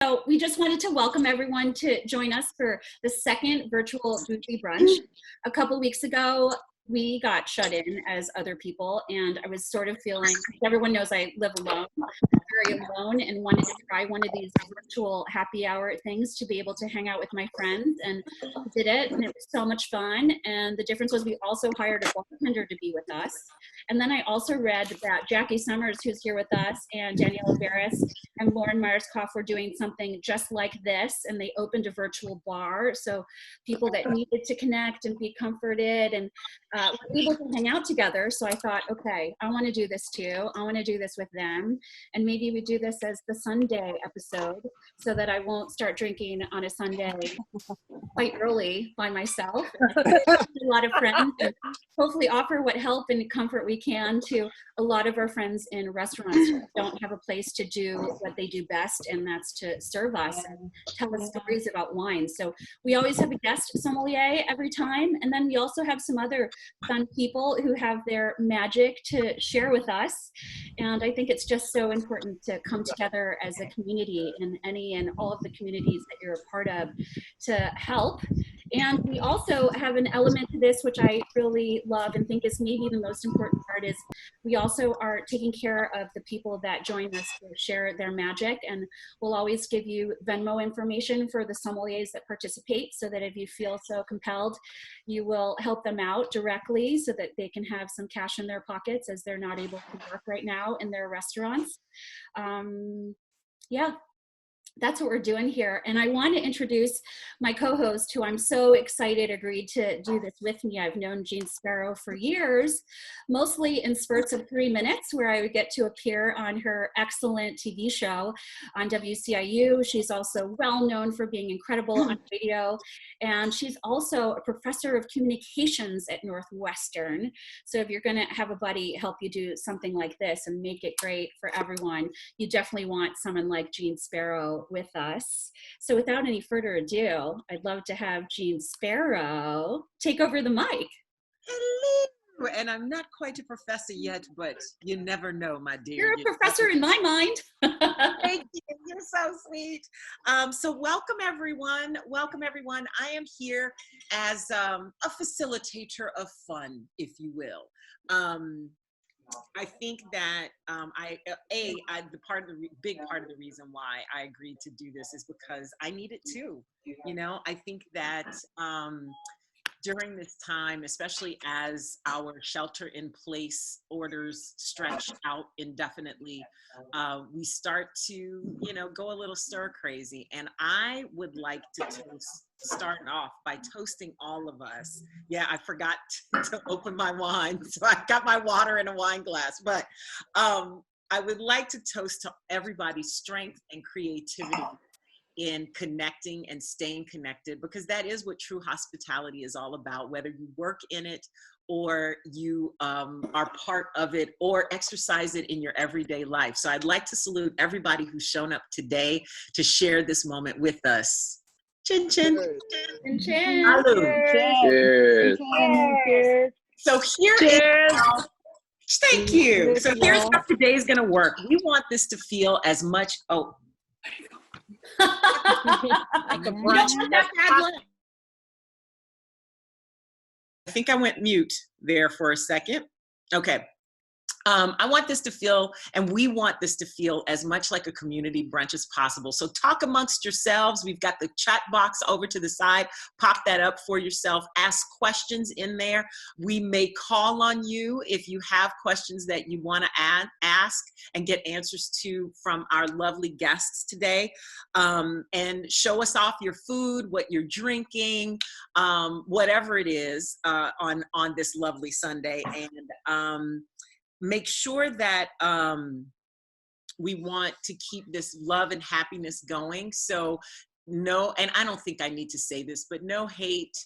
So we just wanted to welcome everyone to join us for the second virtual BOOZY brunch. A couple weeks ago, we got shut in as other people, and I was sort of feeling, everyone knows I live alone, very alone, and wanted to try one of these virtual happy hour things to be able to hang out with my friends, and did it, and it was so much fun. And the difference was we also hired a bartender to be with us. And then I also read that Jackie Summers, who's here with us, and Daniela Barris and Lauren Myerscough were doing something just like this, and they opened a virtual bar. So people that needed to connect and be comforted and were able to hang out together. So I thought, okay, I want to do this too. I want to do this with them. And maybe we do this as the Sunday episode so that I won't start drinking on a Sunday quite early by myself. A lot of friends, and hopefully offer what help and comfort we can to a lot of our friends in restaurants who don't have a place to do what they do best, and that's to serve us and tell us stories about wine. So we always have a guest sommelier every time, and then we also have some other fun people who have their magic to share with us. And I think it's just so important to come together as a community, in any and all of the communities that you're a part of, to help. And we also have an element to this which I really love and think is maybe the most important part, is we also are taking care of the people that join us to share their magic. And we'll always give you Venmo information for the sommeliers that participate, so that if you feel so compelled, you will help them out directly so that they can have some cash in their pockets, as they're not able to work right now in their restaurants. Yeah. That's what we're doing here. And I want to introduce my co-host, who I'm so excited agreed to do this with me. I've known Jean Sparrow for years, mostly in spurts of 3 minutes, where I would get to appear on her excellent TV show on WCIU. She's also well known for being incredible on radio. And she's also a professor of communications at Northwestern. So if you're going to have a buddy help you do something like this and make it great for everyone, you definitely want someone like Jean Sparrow with us. So without any further ado, I'd love to have Jean Sparrow take over the mic. Hello, and I'm not quite a professor yet, but you never know, my dear. You're a professor in my mind. Thank you. You're so sweet. So welcome everyone. Welcome everyone. I am here as a facilitator of fun, if you will. I think that big part of the reason why I agreed to do this is because I need it too. You know, I think that during this time, especially as our shelter-in-place orders stretch out indefinitely, we start to, you know, go a little stir crazy. And I would like to start off by toasting all of us. Yeah, I forgot to open my wine, so I got my water in a wine glass. But I would like to toast to everybody's strength and creativity in connecting and staying connected, because that is what true hospitality is all about, whether you work in it or you are part of it or exercise it in your everyday life. So I'd like to salute everybody who's shown up today to share this moment with us. Chin chin. Chin chin. Cheers. Cheers. So here is how, thank you. So here's how today is going to work. We want this to feel as much, like a brunch. I think I went mute there for a second. Okay. I want this to feel, and we want this to feel as much like a community brunch as possible. So talk amongst yourselves. We've got the chat box over to the side. Pop that up for yourself. Ask questions in there. We may call on you if you have questions that you want to ask and get answers to from our lovely guests today. And show us off your food, what you're drinking, whatever it is on this lovely Sunday. And make sure that we want to keep this love and happiness going. So no, and I don't think I need to say this, but no hate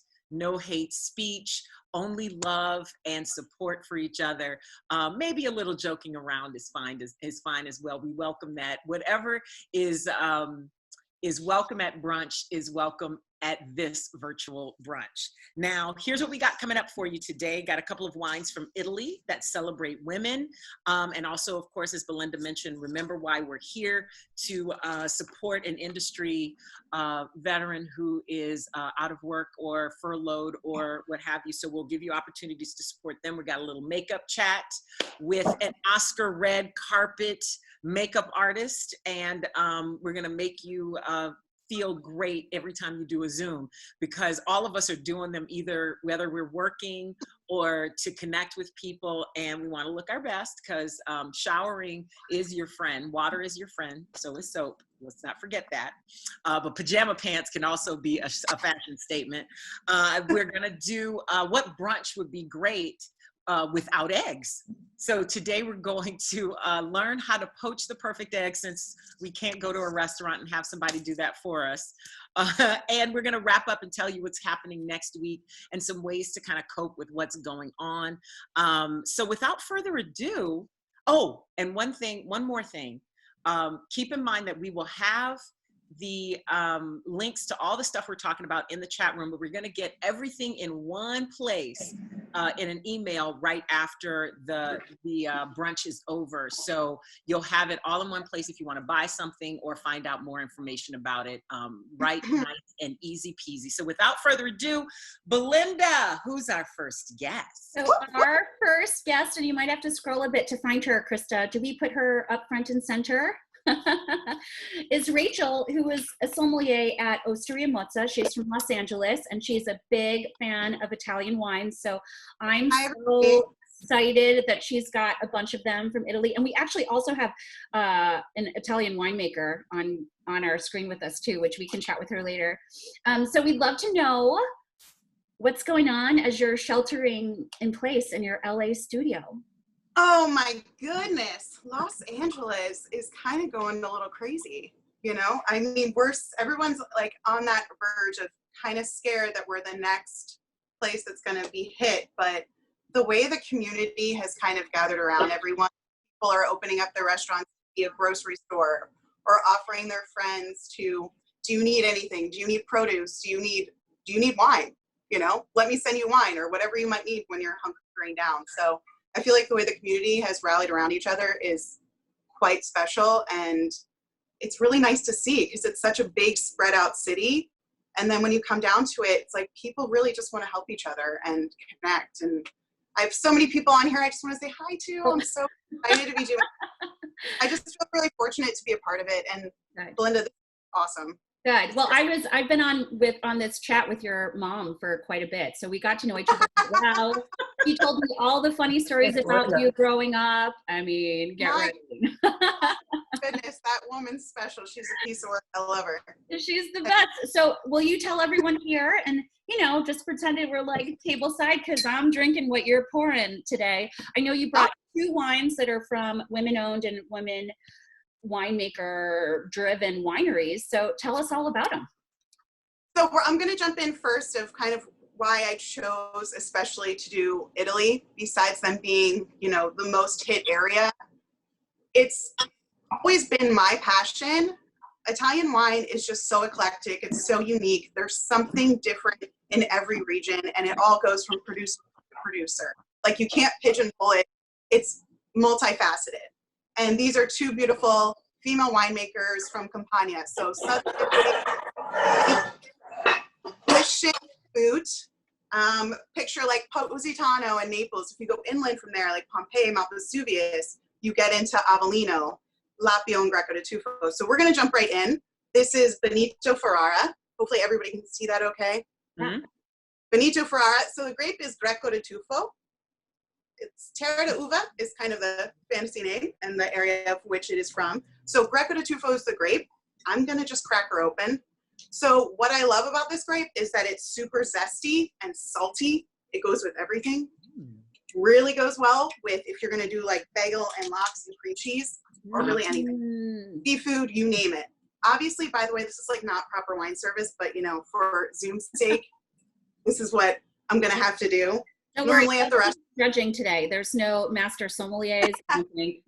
speech, only love and support for each other. Maybe a little joking around is fine as well. We welcome that. Whatever is welcome at brunch is welcome at this virtual brunch. Now, here's what we got coming up for you today. Got a couple of wines from Italy that celebrate women. And also, of course, as Belinda mentioned, remember why we're here, to support an industry veteran who is out of work or furloughed or what have you. So we'll give you opportunities to support them. We got a little makeup chat with an Oscar red carpet makeup artist, and we're gonna make you feel great every time you do a Zoom, because all of us are doing them either whether we're working or to connect with people, and we want to look our best because showering is your friend, water is your friend, so is soap. Let's not forget that. But pajama pants can also be a fashion statement. We're gonna do what brunch would be great without eggs. So today we're going to learn how to poach the perfect egg, since we can't go to a restaurant and have somebody do that for us. And we're gonna wrap up and tell you what's happening next week and some ways to kind of cope with what's going on. So without further ado, oh, and one more thing, keep in mind that we will have the links to all the stuff we're talking about in the chat room, but we're going to get everything in one place in an email right after the brunch is over. So you'll have it all in one place if you want to buy something or find out more information about it. Right, nice and easy peasy. So without further ado, Belinda, who's our first guest? So our first guest, and you might have to scroll a bit to find her, Krista. Do we put her up front and center? Is Rachel, who is a sommelier at Osteria Mozza. She's from Los Angeles, and she's a big fan of Italian wines. So I'm so excited that she's got a bunch of them from Italy. And we actually also have an Italian winemaker on our screen with us too, which we can chat with her later. So we'd love to know what's going on as you're sheltering in place in your LA studio. Oh my goodness, Los Angeles is kind of going a little crazy, you know? I mean, everyone's like on that verge of kind of scared that we're the next place that's going to be hit, but the way the community has kind of gathered around everyone, people are opening up their restaurants to be a grocery store or offering their friends to, do you need anything? Do you need produce? Do you need wine? You know, let me send you wine or whatever you might need when you're hunkering down. So I feel like the way the community has rallied around each other is quite special, and it's really nice to see because it's such a big spread out city. And then when you come down to it, it's like people really just want to help each other and connect. And I have so many people on here I just want to say hi to. I'm so excited to be doing it. I just feel really fortunate to be a part of it. And Good. Belinda, this is awesome. Good. Well, I've been on this chat with your mom for quite a bit, so we got to know each other well. You told me all the funny stories about you growing up. I mean, get ready. Goodness, that woman's special. She's a piece of work. I love her. She's the best. So will you tell everyone here, and just pretend that we're like tableside, because I'm drinking what you're pouring today. I know you brought 2 wines that are from women-owned and women winemaker driven wineries. So tell us all about them. So I'm going to jump in first of kind of why I chose especially to do Italy, besides them being, the most hit area. It's always been my passion. Italian wine is just so eclectic. It's so unique. There's something different in every region, and it all goes from producer to producer. Like, you can't pigeonhole it. It's multifaceted. And these are 2 beautiful female winemakers from Campania. So southern food. Picture like Positano and Naples. If you go inland from there, like Pompeii, Mount Vesuvius, you get into Avellino, Lapio, and Greco di Tufo. So we're going to jump right in. This is Benito Ferrara. Hopefully everybody can see that okay. Mm-hmm. Benito Ferrara. So the grape is Greco di Tufo. It's Terra de Uva is kind of the fantasy name and the area of which it is from. So Greco di Tufo is the grape. I'm going to just crack her open. So what I love about this grape is that it's super zesty and salty. It goes with everything. Really goes well with if you're going to do like bagel and lox and cream cheese or really anything. Seafood, you name it. Obviously, by the way, this is like not proper wine service, but for Zoom's sake, this is what I'm going to have to do. Don't Normally worry, at the restaurant. Judging today. There's no master sommeliers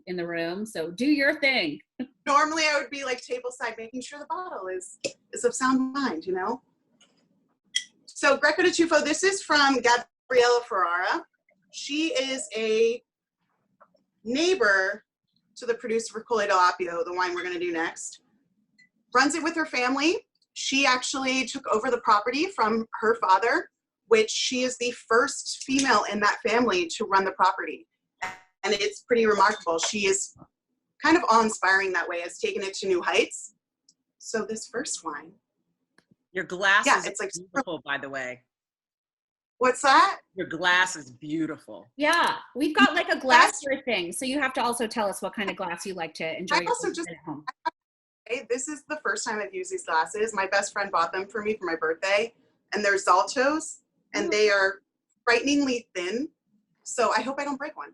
in the room, so do your thing. Normally I would be like tableside making sure the bottle is of sound mind, So Greco de Tufo, this is from Gabriella Ferrara. She is a neighbor to the producer for Colle dell'Appio, the wine we're gonna do next. Runs it with her family. She actually took over the property from her father, which she is the first female in that family to run the property. And it's pretty remarkable. She is kind of awe-inspiring that way, has taken it to new heights. So this first wine. Your glass Yeah, is it's like beautiful, by the way. What's that? Your glass is beautiful. Yeah, we've got like a glassware thing. So you have to also tell us what kind of glass you like to enjoy I also just at home. Hey, this is the first time I've used these glasses. My best friend bought them for me for my birthday, and they're Zaltos, and they are frighteningly thin. So I hope I don't break one.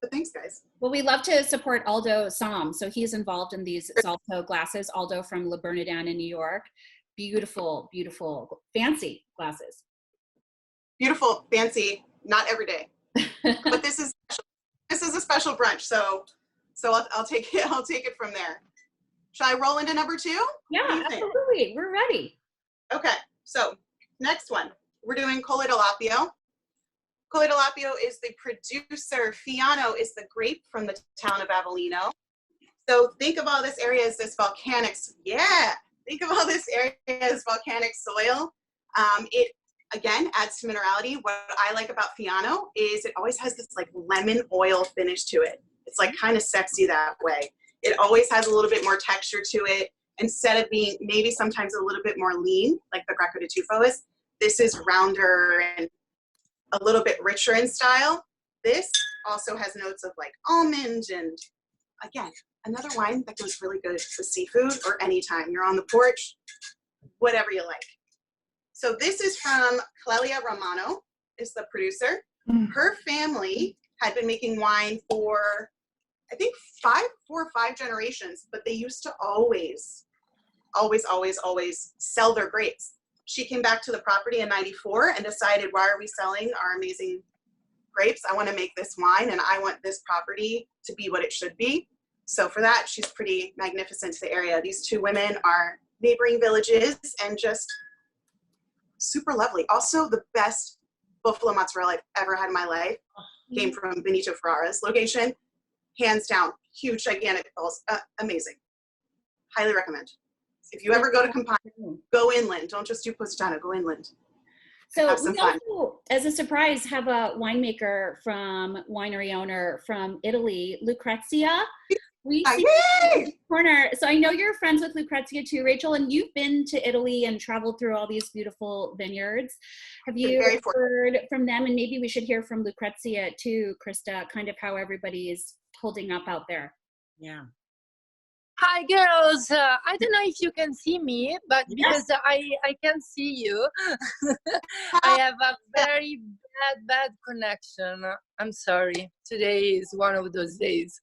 But thanks, guys. Well, we love to support Aldo Som. So he's involved in these Zalto glasses. Aldo from Le Bernardin in New York. Beautiful, beautiful, fancy glasses. Beautiful, fancy, not every day. But this is a special brunch, so I'll take it. I'll take it from there. Shall I roll into number 2? Yeah, absolutely. We're ready. Okay, so next one. We're doing Colle dell'Appio. Colle dell'Appio is the producer. Fiano is the grape from the town of Avellino. So think of all this area as this volcanic, think of all this area as volcanic soil. It, again, adds to minerality. What I like about Fiano is it always has this like lemon oil finish to it. It's like kind of sexy that way. It always has a little bit more texture to it. Instead of being maybe sometimes a little bit more lean, like the Greco de Tufo is, this is rounder and a little bit richer in style. This also has notes of like almond and, again, another wine that goes really good with seafood or anytime you're on the porch, whatever you like. So this is from Clelia Romano, is the producer. Her family had been making wine for, I think 4 or 5 generations, but they used to always sell their grapes. She came back to the property in '94 and decided, why are we selling our amazing grapes? I want to make this wine and I want this property to be what it should be. So for that, she's pretty magnificent to the area. These 2 women are neighboring villages and just super lovely. Also, the best buffalo mozzarella I've ever had in my life came from Benito Ferrara's location. Hands down, huge, gigantic balls, amazing. Highly recommend. If you ever go to Campania, go inland. Don't just do Positano, go inland. So we also, as a surprise, have a winemaker from winery owner from Italy, Lucrezia. We see in the corner. So I know you're friends with Lucrezia too, Rachel, and you've been to Italy and traveled through all these beautiful vineyards. Have you heard from them? And maybe we should hear from Lucrezia too, Krista, kind of how everybody is holding up out there. Yeah. Hi girls, I don't know if you can see me, but because I can see you, I have a very bad connection. I'm sorry, today is one of those days.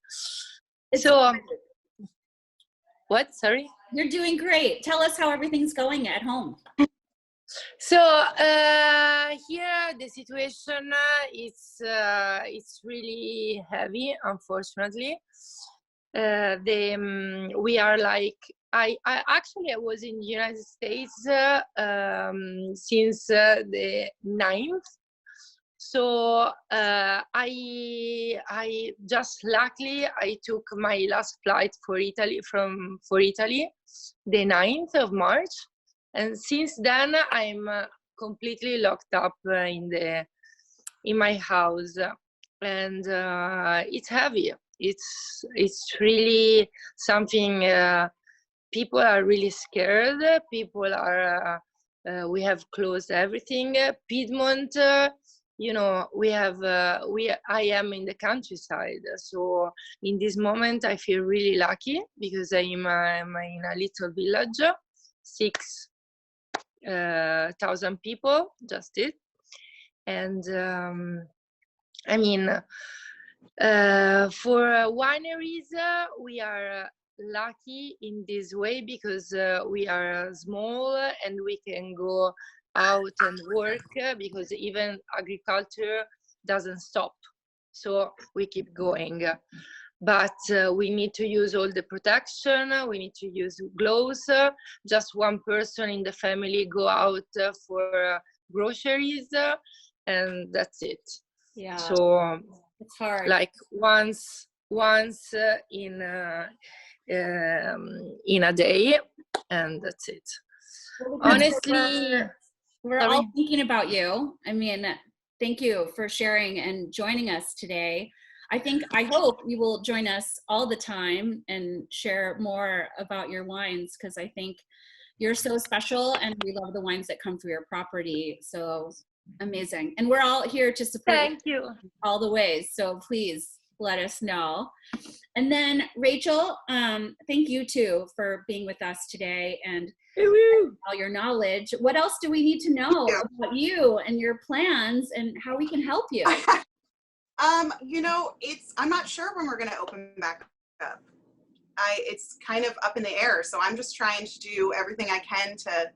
So, what, sorry? You're doing great. Tell us how everything's going at home. So here the situation it's really heavy, unfortunately. We are like I was in the United States since the 9th. So I just luckily I took my last flight for Italy the 9th of March, and since then I'm completely locked up in my house, and it's heavy. It's really something. People are really scared. People are. We have closed everything. Piedmont. I am in the countryside, so in this moment I feel really lucky because I'm in a little village, 6,000 people, just it. And I mean, for wineries, we are lucky in this way because we are small and we can go out and work because even agriculture doesn't stop, so we keep going. but we need to use all the protection. We need to use gloves. Just one person in the family go out for groceries, and that's it. Yeah. So it's hard. like once in a day, and that's it. Well, Honestly, we're sorry. all thinking about you. I mean, thank you for sharing and joining us today. I hope you will join us all the time and share more about your wines, because I think you're so special and we love the wines that come through your property. So amazing. And we're all here to support Thank you. all the ways. So please let us know. And then Rachel, thank you too for being with us today and all your knowledge. What else do we need to know about you and your plans and how we can help you? You know, I'm not sure when we're going to open back up. It's kind of up in the air. So I'm just trying to do everything I can to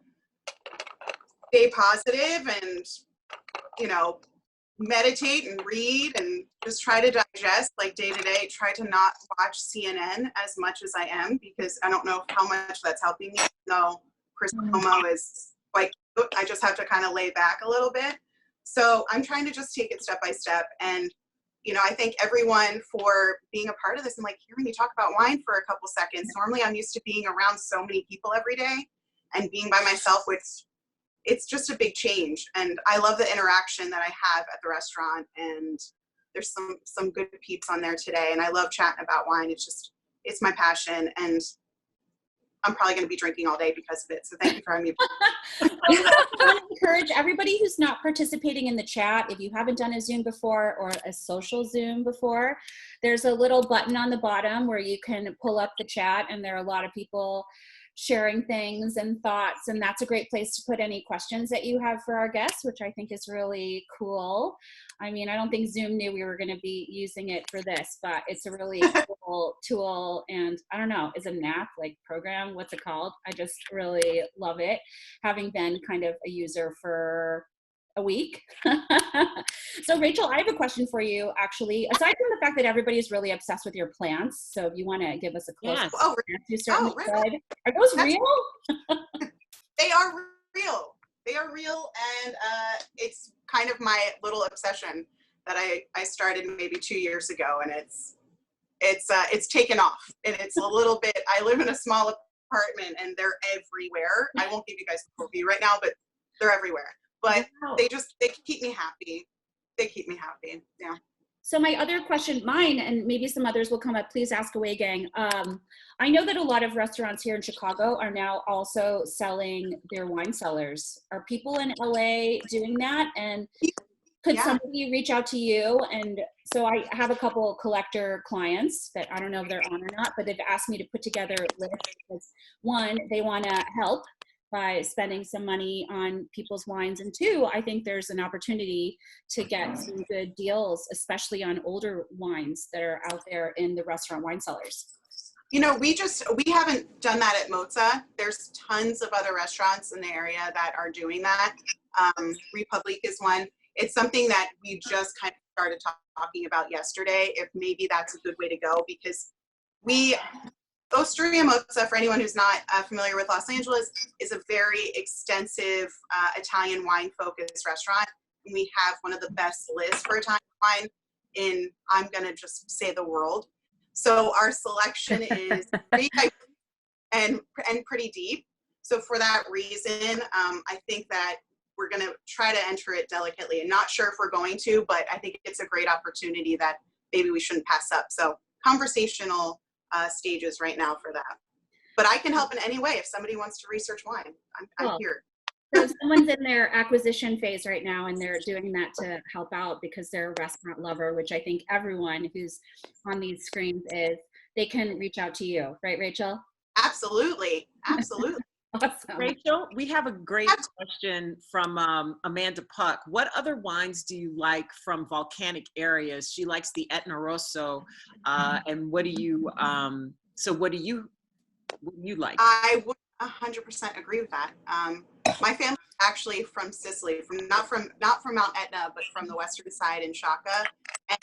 stay positive and, you know, meditate and read and just try to digest like day to day. Try to not watch CNN as much as I am, because I don't know how much that's helping me. No, Chris Cuomo is like, I just have to kind of lay back a little bit. So I'm trying to just take it step by step. And, you know, I thank everyone for being a part of this and like hearing me talk about wine for a couple seconds. Normally I'm used to being around so many people every day and being by myself, which it's just a big change. And I love the interaction that I have at the restaurant, and there's some good peeps on there today. And I love chatting about wine. It's my passion, and I'm probably going to be drinking all day because of it. So thank you for having me. I want to encourage everybody who's not participating in the chat, if you haven't done a Zoom before or a social Zoom before, there's a little button on the bottom where you can pull up the chat, and there are a lot of people sharing things and thoughts, and that's a great place to put any questions that you have for our guests, which I think is really cool. I mean, I don't think Zoom knew we were going to be using it for this, but it's a really cool tool. And I don't know, is it an app, like program? What's it called? I just really love it, having been kind of a user for a week. So Rachel, I have a question for you, actually. Aside from the fact that everybody's really obsessed with your plants, so if you want to give us a close Yes. up, you certainly could. Are those real? They are real. They are real, and it's kind of my little obsession that I started maybe 2 years ago, and it's taken off. And it's a little bit. I live in a small apartment, and they're everywhere. I won't give you guys the view right now, but they're everywhere. But they keep me happy. They keep me happy. Yeah. So my other question, mine, and maybe some others will come up, please ask away, gang. I know that a lot of restaurants here in Chicago are now also selling their wine cellars. Are people in LA doing that? And could somebody reach out to you? And so I have a couple collector clients that I don't know if they're on or not, but they've asked me to put together a list because one, they want to help by spending some money on people's wines. And two, I think there's an opportunity to get some good deals, especially on older wines that are out there in the restaurant wine cellars. You know, we haven't done that at Mozza. There's tons of other restaurants in the area that are doing that. Republic is one. It's something that we just kind of started talking about yesterday, if maybe that's a good way to go, because Osteria Mozza, for anyone who's not familiar with Los Angeles, is a very extensive Italian wine-focused restaurant. And we have one of the best lists for Italian wine in, I'm going to just say, the world. So our selection is pretty and pretty deep. So for that reason, I think that we're going to try to enter it delicately. And not sure if we're going to, but I think it's a great opportunity that maybe we shouldn't pass up. So conversational stages right now for that. But I can help in any way. If somebody wants to research wine, I'm here. So someone's in their acquisition phase right now, and they're doing that to help out because they're a restaurant lover, which I think everyone who's on these screens is. They can reach out to you, right, Rachel? Absolutely. Absolutely. Awesome. Rachel, we have a great question from Amanda Puck. What other wines do you like from volcanic areas? She likes the Etna Rosso. And what do you like? I would 100% agree with that. My family is actually from Sicily, not from Mount Etna, but from the western side in Shaka. And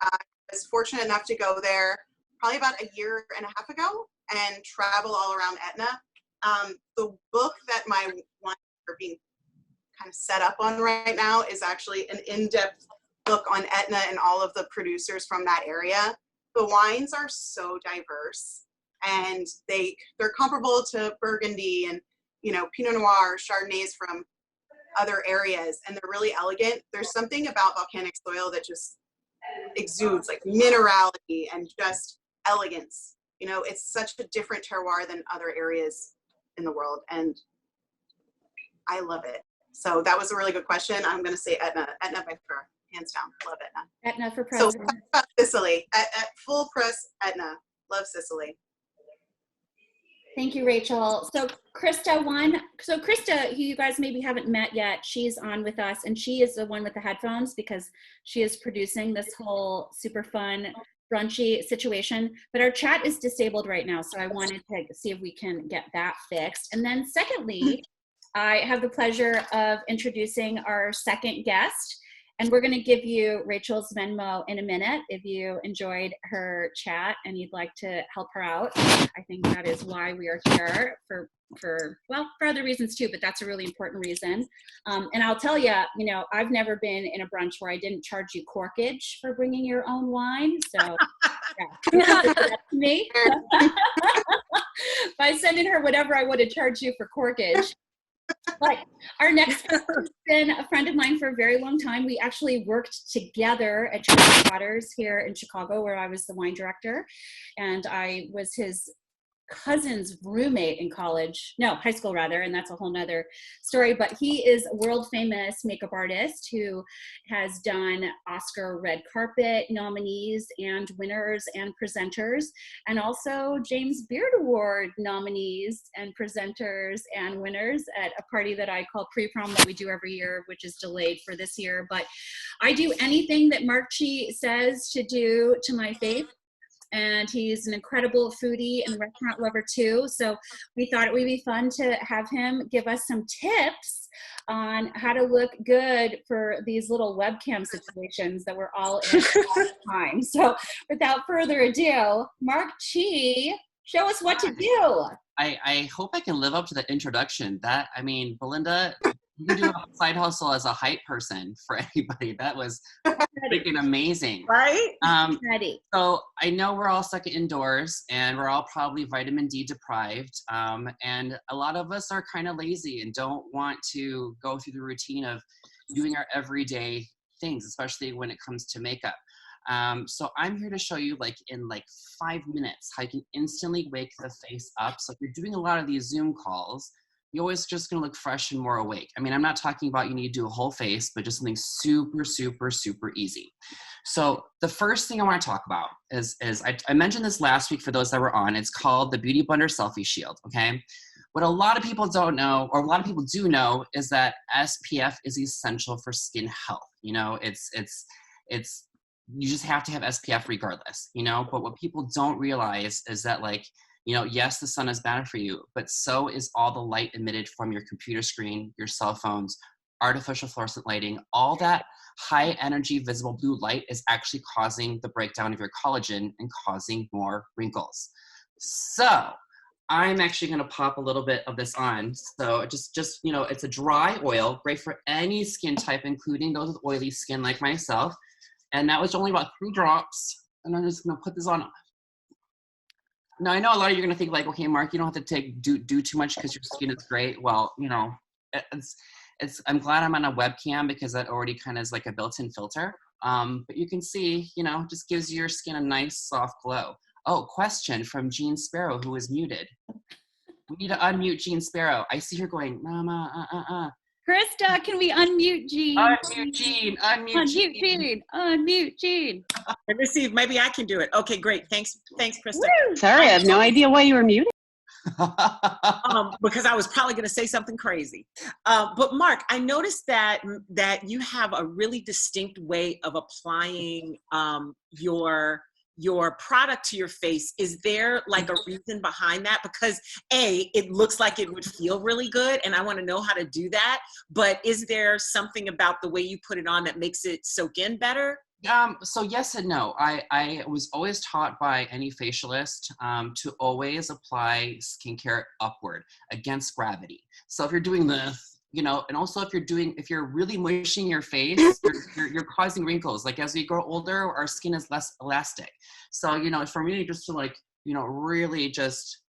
I was fortunate enough to go there probably about a year and a half ago and travel all around Etna. The book that my wines are being kind of set up on right now is actually an in-depth book on Etna and all of the producers from that area. The wines are so diverse, and they're comparable to Burgundy and, you know, Pinot Noir, Chardonnays from other areas, and they're really elegant. There's something about volcanic soil that just exudes like minerality and just elegance. You know, it's such a different terroir than other areas in the world, and I love it. So that was a really good question. I'm going to say Etna by far, hands down. Love Etna. Etna for So president. Sicily, at full press Etna. Love Sicily. Thank you, Rachel. So Krista won. So Krista, who you guys maybe haven't met yet, she's on with us, and she is the one with the headphones because she is producing this whole super fun brunchy situation. But our chat is disabled right now, so I wanted to see if we can get that fixed. And then secondly, I have the pleasure of introducing our second guest. And we're going to give you Rachel's Venmo in a minute if you enjoyed her chat and you'd like to help her out. I think that is why we are here for other reasons too, but that's a really important reason. And I'll tell you, you know, I've never been in a brunch where I didn't charge you corkage for bringing your own wine. So yeah, that's me. By sending her whatever I would have charged you for corkage. But our next guest has been a friend of mine for a very long time. We actually worked together at Waters here in Chicago, where I was the wine director, and I was his cousin's roommate in high school rather, and that's a whole nother story. But he is a world famous makeup artist who has done Oscar red carpet nominees and winners and presenters, and also James Beard Award nominees and presenters and winners at a party that I call pre-prom that we do every year, which is delayed for this year. But I do anything that Mark Chi says to do to my face. And he's an incredible foodie and restaurant lover too. So we thought it would be fun to have him give us some tips on how to look good for these little webcam situations that we're all in all the time. So without further ado, Mark Chi, show us what to do. I hope I can live up to the introduction. Belinda, you can do a side hustle as a hype person for anybody. That was freaking amazing. Right? Ready. So I know we're all stuck indoors and we're all probably vitamin D deprived. And a lot of us are kind of lazy and don't want to go through the routine of doing our everyday things, especially when it comes to makeup. So I'm here to show you in 5 minutes how you can instantly wake the face up. So if you're doing a lot of these Zoom calls, you're always just going to look fresh and more awake. I mean, I'm not talking about you need to do a whole face, but just something super, super, super easy. So the first thing I want to talk about is I mentioned this last week for those that were on. It's called the Beautyblender Selfie Shield, okay? What a lot of people don't know, or a lot of people do know, is that SPF is essential for skin health. You know, it's you just have to have SPF regardless, you know? But what people don't realize is that yes, the sun is bad for you, but so is all the light emitted from your computer screen, your cell phones, artificial fluorescent lighting. All that high energy visible blue light is actually causing the breakdown of your collagen and causing more wrinkles. So I'm actually going to pop a little bit of this on. So just it's a dry oil, great for any skin type, including those with oily skin like myself. And that was only about 3 drops. And I'm just going to put this on. Now, I know a lot of you are going to think okay, Mark, you don't have to do too much because your skin is great. Well, I'm glad I'm on a webcam because that already kind of is like a built-in filter. But you can see, just gives your skin a nice soft glow. Oh, question from Jean Sparrow, who is muted. We need to unmute Jean Sparrow. I see her going, Mama, Krista, can we unmute Jean? Unmute Jean, Unmute Jean. Let me see if maybe I can do it. Okay, great. Thanks, Krista. Sorry, I have no idea why you were muted. Because I was probably going to say something crazy. But Mark, I noticed that you have a really distinct way of applying your product to your face. Is there a reason behind that? Because it looks like it would feel really good and I want to know how to do that. But is there something about the way you put it on that makes it soak in better? So yes and no. I was always taught by any facialist to always apply skincare upward against gravity. So if you're doing this, you know, and also if you're really mushing your face, you're causing wrinkles. Like as we grow older, our skin is less elastic. So, you know, for me just to like, you know, really just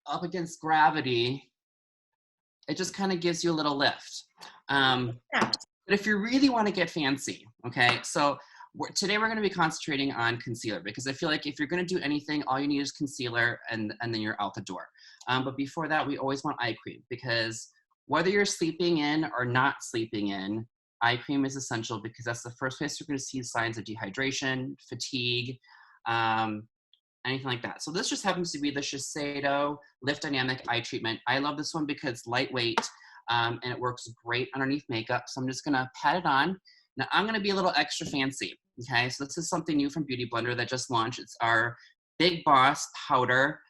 up against gravity, it just kind of gives you a little lift. But if you really want to get fancy, okay, so today we're going to be concentrating on concealer because I feel like if you're going to do anything, all you need is concealer and then you're out the door. But before that, we always want eye cream because whether you're sleeping in or not sleeping in, eye cream is essential because that's the first place you're going to see signs of dehydration, fatigue, anything like that. So this just happens to be the Shiseido Lift Dynamic Eye Treatment. I love this one because it's lightweight. And it works great underneath makeup. So I'm just gonna pat it on. Now I'm gonna be a little extra fancy, okay? So this is something new from Beautyblender that just launched. It's our Big Boss powder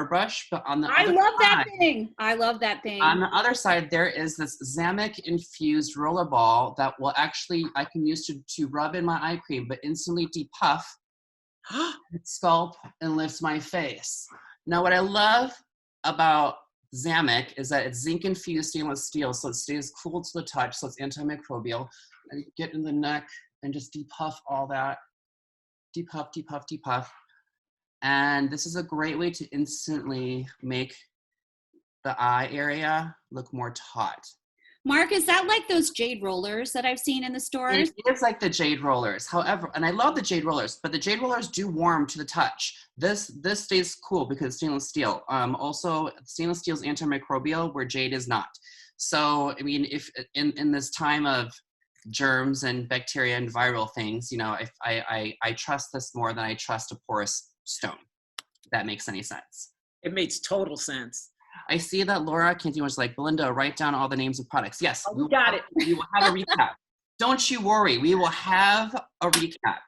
brush, but on the I other love that side, thing. I love that thing. on the other side, there is this Zamek infused roller ball that will actually, I can use to rub in my eye cream, but instantly depuff, sculpt, and lifts my face. Now what I love about Zamek is that it's zinc infused stainless steel, so it stays cool to the touch, so it's antimicrobial. And get in the neck and just depuff all that. Depuff, depuff, depuff. And this is a great way to instantly make the eye area look more taut. Mark, is that like those jade rollers that I've seen in the stores? It is like the jade rollers. However, and I love the jade rollers, but the jade rollers do warm to the touch. This stays cool because it's stainless steel. Also, stainless steel is antimicrobial where jade is not. So, I mean, if in this time of germs and bacteria and viral things, you know, if I trust this more than I trust a porous stone. If that makes any sense. It makes total sense. I see that Laura Canty was like, Belinda, write down all the names of products. Yes, we got it. We will have a recap. Don't you worry. We will have a recap.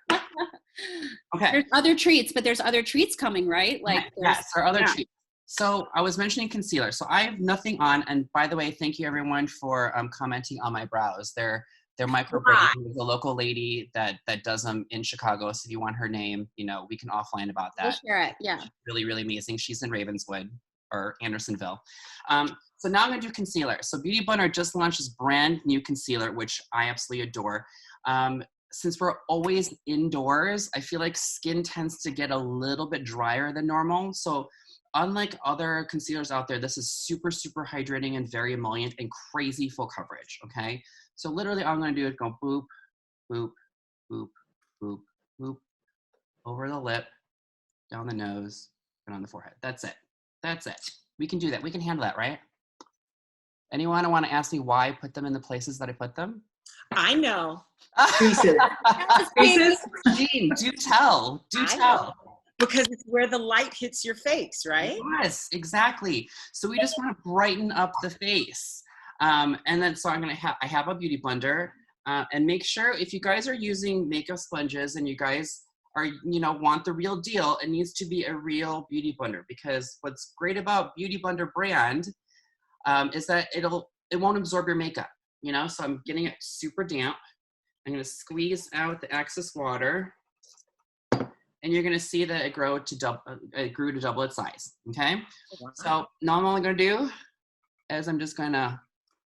Okay. There's other treats, but there's other treats coming, right? Like yes, there are other treats. So I was mentioning concealer. So I have nothing on. And by the way, thank you everyone for commenting on my brows. They're microblading with a local lady that does them in Chicago. So if you want her name, you know, we can offline about that. We'll share it. Yeah. She's really, really amazing. She's in Ravenswood or Andersonville. So now I'm gonna do concealer. So Beautyblender just launched this brand new concealer, which I absolutely adore. Since we're always indoors, I feel like skin tends to get a little bit drier than normal. So unlike other concealers out there, this is super, super hydrating and very emollient and crazy full coverage, okay? So literally all I'm gonna do is go boop, boop, boop, boop, boop, over the lip, down the nose, and on the forehead. That's it. That's it. We can do that. We can handle that, right? Anyone want to ask me why I put them in the places that I put them? I know. Creases. Creases? Jean, do tell. Do tell. Because it's where the light hits your face, right? Yes, exactly. So we just want to brighten up the face. And then, so I have a beauty blender, and make sure if you guys are using makeup sponges and you guys are, you know, want the real deal, it needs to be a real beauty blender, because what's great about Beautyblender brand is that it won't absorb your makeup, you know? So I'm getting it super damp. I'm gonna squeeze out the excess water, and you're gonna see that it grew to double its size, okay? Wow. So now I'm only gonna do is I'm just gonna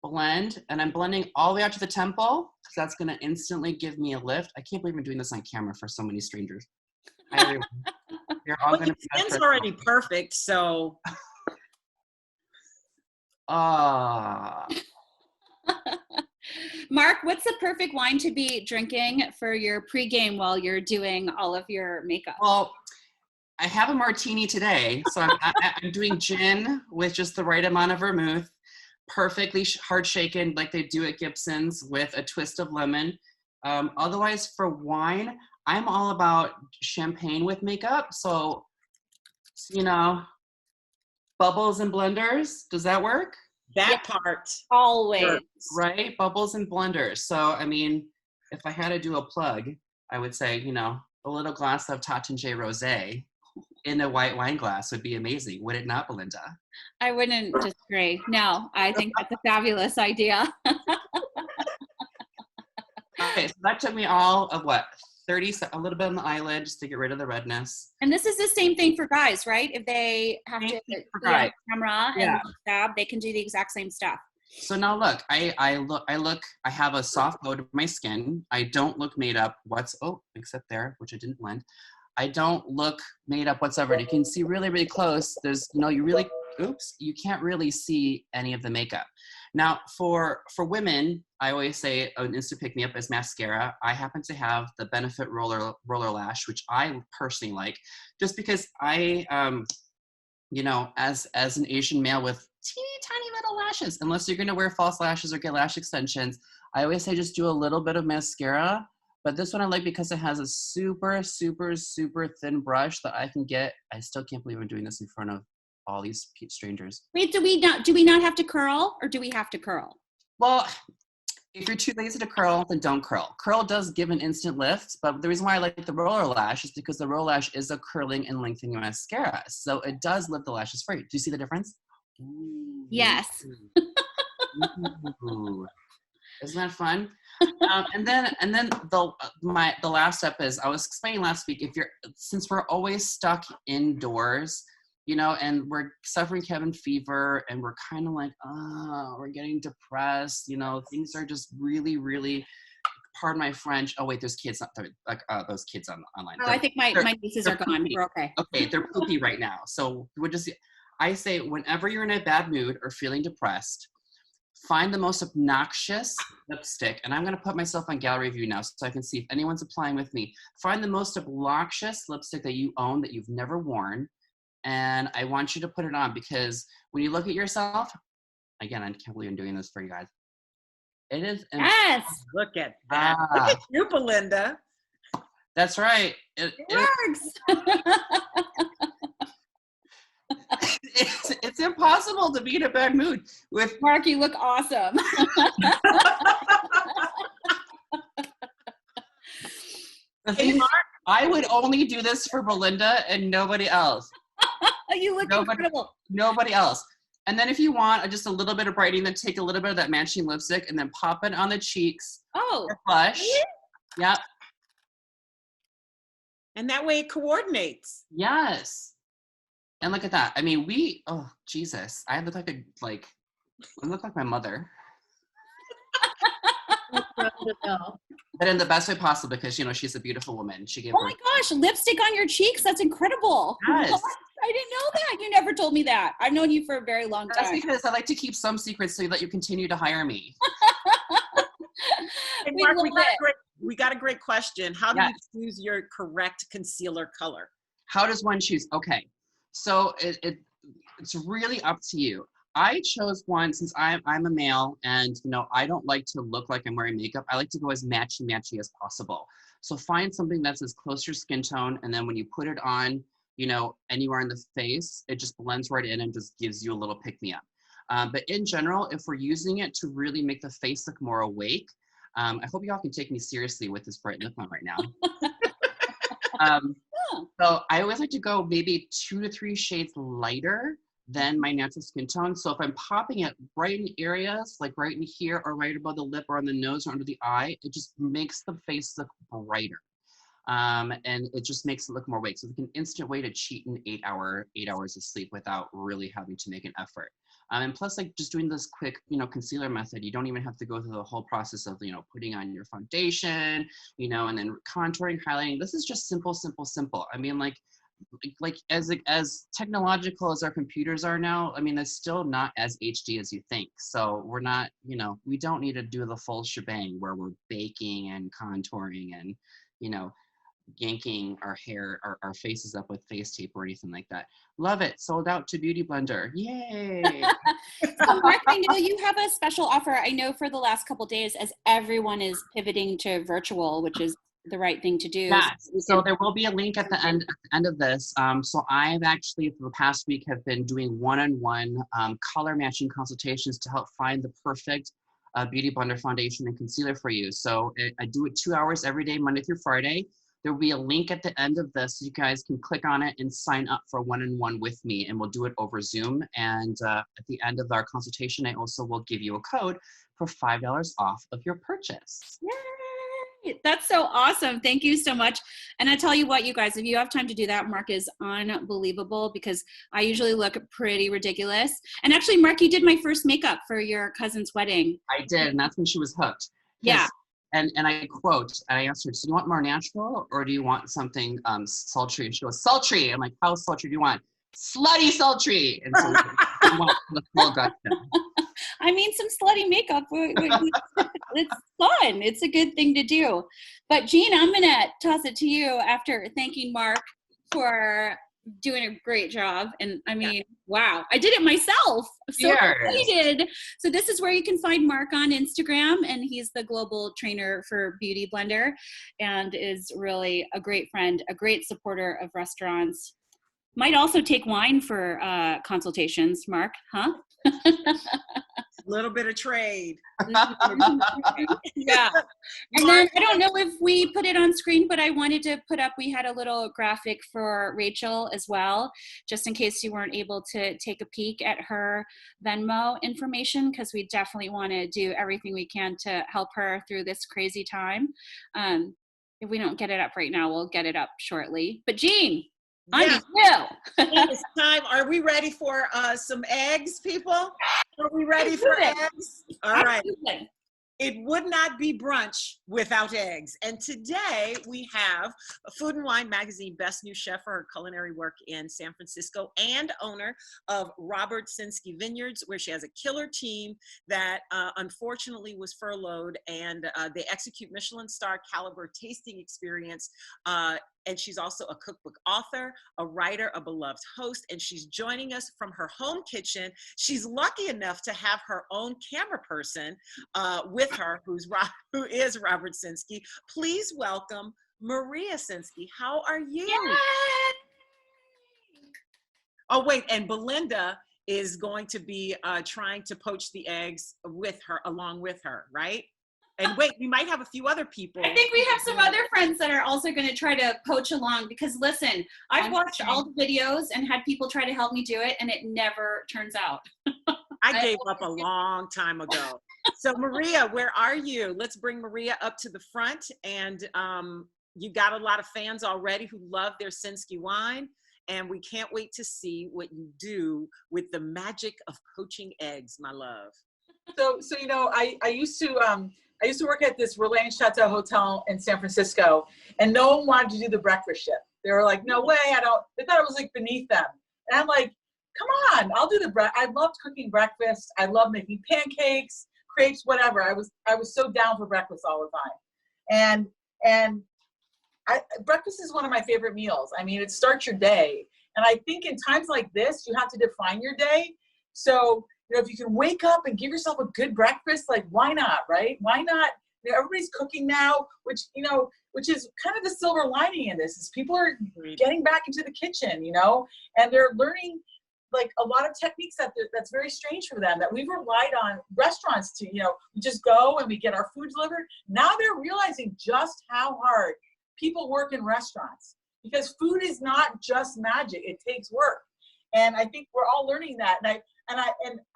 blend, and I'm blending all the way out to the temple, because that's gonna instantly give me a lift. I can't believe I'm doing this on camera for so many strangers. Hi, everyone. You're all gonna be skin's already perfect, so. Mark, what's the perfect wine to be drinking for your pregame while you're doing all of your makeup? Well, I have a martini today, so I'm doing gin with just the right amount of vermouth, perfectly hard shaken like they do at Gibson's with a twist of lemon. Otherwise, for wine, I'm all about champagne with makeup. So, you know, bubbles and blenders. Does that work? That part. Always. Right? Bubbles and blenders. So, I mean, if I had to do a plug, I would say, you know, a little glass of Taittinger Rosé in a white wine glass would be amazing. Would it not, Belinda? I wouldn't disagree. No, I think that's a fabulous idea. Okay, so that took me all of what? 30, a little bit on the eyelid just to get rid of the redness. And this is the same thing for guys, right? If they have to be on camera and stab, they can do the exact same stuff. So now look, I have a soft glow to my skin. I don't look made up except there, which I didn't blend. I don't look made up whatsoever. And you can see really, really close. There's, you can't really see any of the makeup. Now for women, I always say an instant pick me up is mascara. I happen to have the Benefit Roller Lash, which I personally like, just because I, as an Asian male with teeny tiny little lashes, unless you're gonna wear false lashes or get lash extensions, I always say just do a little bit of mascara. But this one I like because it has a super, super, super thin brush that I can get. I still can't believe I'm doing this in front of all these strangers. Wait, do we not have to curl, or do we have to curl? Well, if you're too lazy to curl, then don't curl. Curl does give an instant lift, but the reason why I like the roller lash is because the roller lash is a curling and lengthening mascara. So it does lift the lashes for you. Do you see the difference? Ooh. Yes. Ooh. Isn't that fun? And then the last step is, I was explaining last week, since we're always stuck indoors, and we're suffering cabin fever, and we're kind of like, we're getting depressed, things are just really, really, pardon my French. Oh wait, there's kids, those kids online. Oh, I think my nieces are gone. We're okay. Okay, they're poopy right now. So I say, whenever you're in a bad mood or feeling depressed, find the most obnoxious lipstick, and I'm going to put myself on gallery view now so I can see if anyone's applying with me. Find the most obnoxious lipstick that you own that you've never worn, and I want you to put it on, because when you look at yourself, again, I can't believe I'm doing this for you guys. It is. Yes. Look at that. Look at you, Belinda. That's right. It works. It's impossible to be in a bad mood with Mark. You look awesome. I would only do this for Belinda and nobody else. You look incredible. Nobody else. And then if you want just a little bit of brightening, then take a little bit of that matching lipstick and then pop it on the cheeks. Oh, blush. Yep. And that way it coordinates. Yes. And look at that. I mean, oh, Jesus. I look like my mother. But in the best way possible, because, she's a beautiful woman. She gave my gosh, lipstick on your cheeks. That's incredible. Yes. I didn't know that. You never told me that. I've known you for a very long time. That's because I like to keep some secrets so that you continue to hire me. Hey, Mark, we got a great question. How do you choose your correct concealer color? How does one choose? Okay. So it's really up to you. I chose one since I'm a male, and I don't like to look like I'm wearing makeup. I like to go as matchy as possible. So find something that's as close to your skin tone, and then when you put it on, anywhere in the face, it just blends right in and just gives you a little pick-me-up. But in general, if we're using it to really make the face look more awake, I hope y'all can take me seriously with this bright lip on right now. So I always like to go maybe 2 to 3 shades lighter than my natural skin tone. So if I'm popping it right in areas, like right in here or right above the lip or on the nose or under the eye, it just makes the face look brighter. And it just makes it look more awake. So it's an instant way to cheat an 8 hours of sleep without really having to make an effort. And plus, like, just doing this quick, concealer method, you don't even have to go through the whole process of, putting on your foundation, and then contouring, highlighting. This is just simple. I mean, like as technological as our computers are now, I mean, it's still not as HD as you think. So we're not, we don't need to do the full shebang where we're baking and contouring and, yanking our hair, our faces up with face tape or anything like that. Love it. Sold out to Beautyblender. Yay. So Mark, I know you have a special offer. I know for the last couple of days, as everyone is pivoting to virtual, which is the right thing to do. Yes. So there will be a link at the end of this. So I've actually, for the past week, have been doing one-on-one color matching consultations to help find the perfect Beautyblender foundation and concealer for you. So I do it 2 hours every day, Monday through Friday. There will be a link at the end of this. So you guys can click on it and sign up for one-on-one with me, and we'll do it over Zoom. And at the end of our consultation, I also will give you a code for $5 off of your purchase. Yay! That's so awesome. Thank you so much. And I tell you what, you guys, if you have time to do that, Mark is unbelievable because I usually look pretty ridiculous. And actually, Mark, you did my first makeup for your cousin's wedding. I did, and that's when she was hooked. Yeah. And I quote, I asked her, do you want more natural or do you want something sultry? And she goes, sultry. I'm like, how sultry do you want? Slutty sultry. And so we want the full gusto. I mean, some slutty makeup, it's fun. It's a good thing to do. But Jean, I'm going to toss it to you after thanking Mark for doing a great job. And I mean, wow, I did it myself. I'm so excited. So this is where you can find Mark on Instagram, and he's the global trainer for Beautyblender and is really a great friend, a great supporter of restaurants. Might also take wine for consultations, Mark, huh? A little bit of trade. Yeah. And then I don't know if we put it on screen, but I wanted to put up, we had a little graphic for Rachel as well, just in case you weren't able to take a peek at her Venmo information, because we definitely want to do everything we can to help her through this crazy time. If we don't get it up right now, we'll get it up shortly. But Jean, Yeah. It is time. Are we ready for some eggs, people? Are we ready for eggs? All right. Absolutely. It would not be brunch without eggs. And today we have Food and Wine Magazine Best New Chef for her culinary work in San Francisco and owner of Robert Sinsky Vineyards, where she has a killer team that unfortunately was furloughed, and they execute Michelin star caliber tasting experience. And she's also a cookbook author, a writer, a beloved host, and she's joining us from her home kitchen. She's lucky enough to have her own camera person with her, who is Robert Sinsky. Please welcome Maria Sinsky. How are you? Yay! Oh, wait, and Belinda is going to be trying to poach the eggs with her, along with her, right? And wait, we might have a few other people. I think we have some other friends that are also going to try to poach along, because listen, I've watched all the videos and had people try to help me do it, and it never turns out. I gave up a long time ago. So Maria, where are you? Let's bring Maria up to the front. And you got a lot of fans already who love their Sinsky wine. And we can't wait to see what you do with the magic of poaching eggs, my love. So you know, I used to work at this Relais Chateau hotel in San Francisco, and no one wanted to do the breakfast shift. They were like, no way, they thought it was like beneath them. And I'm like, come on, I'll do I loved cooking breakfast. I love making pancakes, crepes, whatever. I was so down for breakfast all the time. And breakfast is one of my favorite meals. I mean, it starts your day. And I think in times like this, you have to define your day. So, you know, if you can wake up and give yourself a good breakfast, like, why not, right? Why not? You know, everybody's cooking now, which is kind of the silver lining in this, is people are getting back into the kitchen, you know, and they're learning like a lot of techniques that's very strange for them, that we've relied on restaurants to, you know, we just go and we get our food delivered. Now they're realizing just how hard people work in restaurants, because food is not just magic. It takes work. And I think we're all learning that. And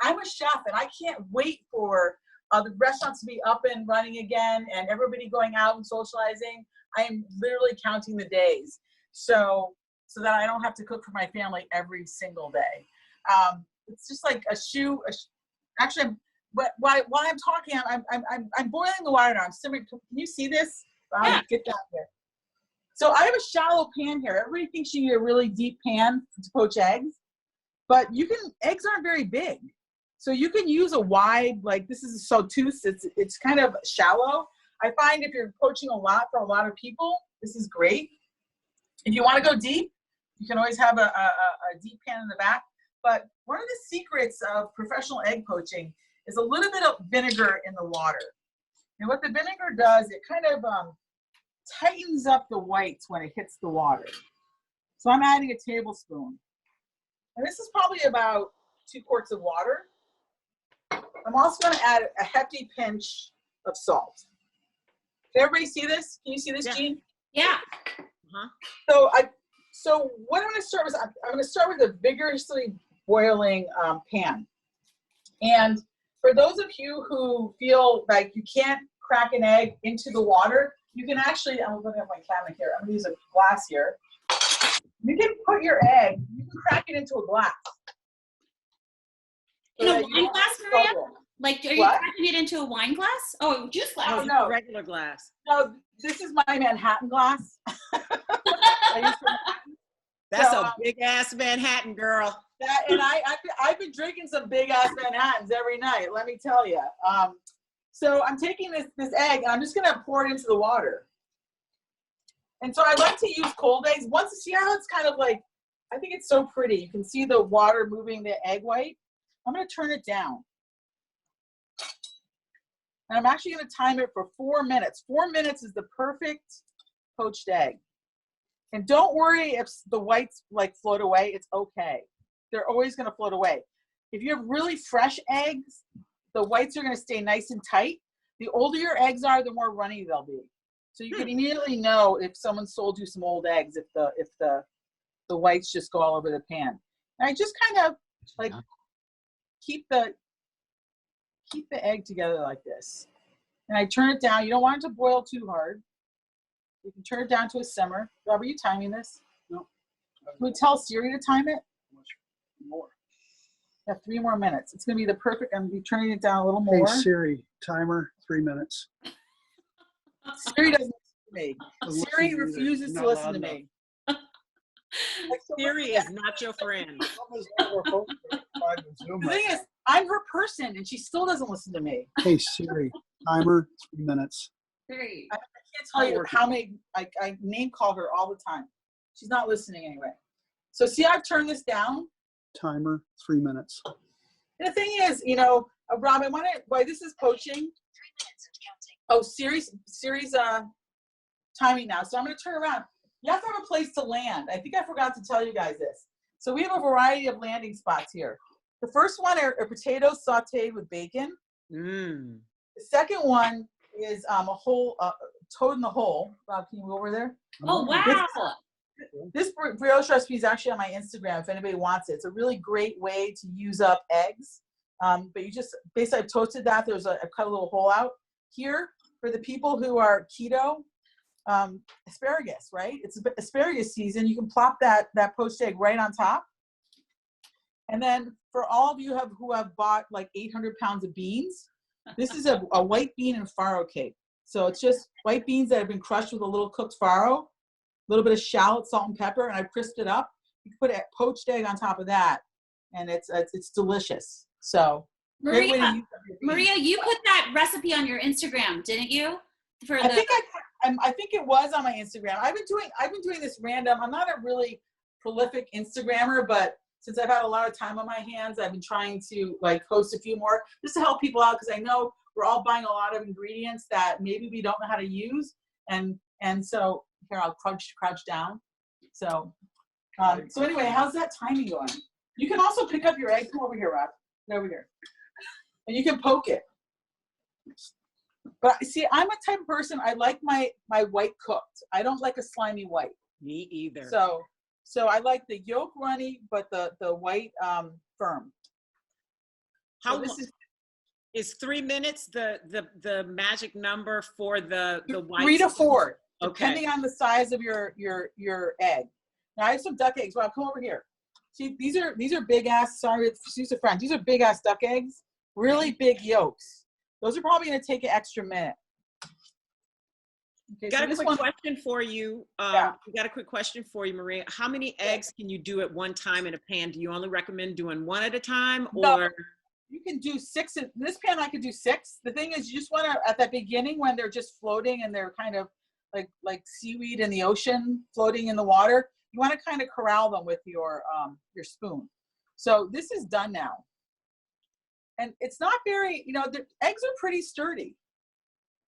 I'm a chef, and I can't wait for the restaurants to be up and running again and everybody going out and socializing. I am literally counting the days so that I don't have to cook for my family every single day. It's just like actually, while I'm talking, I'm boiling the water now. I'm simmering. Can you see this? Yeah. Get down here. So I have a shallow pan here. Everybody thinks you need a really deep pan to poach eggs. But eggs aren't very big. So you can use a wide, like this is a sauteuse, it's kind of shallow. I find if you're poaching a lot for a lot of people, this is great. If you want to go deep, you can always have a deep pan in the back. But one of the secrets of professional egg poaching is a little bit of vinegar in the water. And what the vinegar does, it kind of tightens up the whites when it hits the water. So I'm adding a tablespoon. And this is probably about 2 quarts of water. I'm also going to add a hefty pinch of salt. Can everybody see this? Can you see this, Jean? Yeah. Uh-huh. So what I'm going to start with, I'm going to start with a vigorously boiling pan. And for those of you who feel like you can't crack an egg into the water, you can actually, I'm looking at my cabinet here. I'm gonna use a glass here. You can put your egg, you can crack it into a glass. In a wine glass, Maria? Like, are you What? cracking it into a wine glass? Oh, juice glass. Oh, no. Regular glass. No, this is my Manhattan glass. That's So, a big ass Manhattan, girl. and I've been drinking some big ass Manhattans every night, let me tell you. So I'm taking this egg and I'm just gonna pour it into the water. And so I like to use cold eggs. Once you see how it's kind of like, I think it's so pretty. You can see the water moving the egg white. I'm gonna turn it down. And I'm actually gonna time it for 4 minutes. 4 minutes is the perfect poached egg. And don't worry if the whites like float away, it's okay. They're always gonna float away. If you have really fresh eggs, the whites are gonna stay nice and tight. The older your eggs are, the more runny they'll be. So you can immediately know if someone sold you some old eggs, if the whites just go all over the pan. And I just kind of like keep the egg together like this. And I turn it down. You don't want it to boil too hard. You can turn it down to a simmer. Rob, are you timing this? No. Can we tell Siri to time it? Much more. Yeah, 3 more minutes. It's gonna be the perfect. I'm gonna be turning it down a little more. Hey Siri, timer 3 minutes. Siri doesn't listen to me. Doesn't listen Siri to you either. refuses to Not listen loud to enough. me. Like, so Siri is not your friend. the thing is, I'm her person, and she still doesn't listen to me. Hey Siri, timer 3 minutes. Great. I can't tell you how many. I name call her all the time. She's not listening anyway. So see, I've turned this down. Timer 3 minutes. And the thing is, you know, Robin, why this is poaching. 3 minutes of counting. Oh, Siri's timing now. So I'm going to turn around. You have to have a place to land. I think I forgot to tell you guys this. So we have a variety of landing spots here. The first one are potatoes sauteed with bacon. Mm. The second one is a whole toad in the hole. Rob, can you go over there? Oh, wow. This brioche recipe is actually on my Instagram if anybody wants it. It's a really great way to use up eggs. But you just, basically I've toasted that. There's I cut a little hole out. Here, for the people who are keto, asparagus, right? It's asparagus season. You can plop that poached egg right on top. And then for all of you who have bought like 800 pounds of beans, this is a white bean and farro cake. So it's just white beans that have been crushed with a little cooked farro, a little bit of shallot, salt, and pepper, and I crisped it up. You can put a poached egg on top of that, and it's delicious. So great way to use up your beans. Maria, you put that recipe on your Instagram, didn't you? I think it was on my Instagram. I've been doing this random. I'm not a really prolific Instagrammer, but since I've had a lot of time on my hands, I've been trying to like post a few more just to help people out, because I know we're all buying a lot of ingredients that maybe we don't know how to use, and so here I'll crouch down. So so anyway, how's that timing going? You can also pick up your egg. Come over here, Rob. Get over here, and you can poke it. But see, I'm a type of person, I like my white cooked. I don't like a slimy white. Me either. So I like the yolk runny, but the white firm. How so this is 3 minutes the magic number for the white? 3 to 4, okay, depending on the size of your egg. Now I have some duck eggs. Well, come over here. See, these are big ass. Sorry, excuse a friend. These are big ass duck eggs. Really big yolks. Those are probably going to take an extra minute. Okay, got a quick question for you. We got a quick question for you, Maria. How many eggs can you do at one time in a pan? Do you only recommend doing one at a time, or? No, you can do 6. In this pan, I could do 6. The thing is, you just want to, at the beginning when they're just floating and they're kind of like seaweed in the ocean floating in the water, you want to kind of corral them with your spoon. So this is done now. And it's not very, the eggs are pretty sturdy.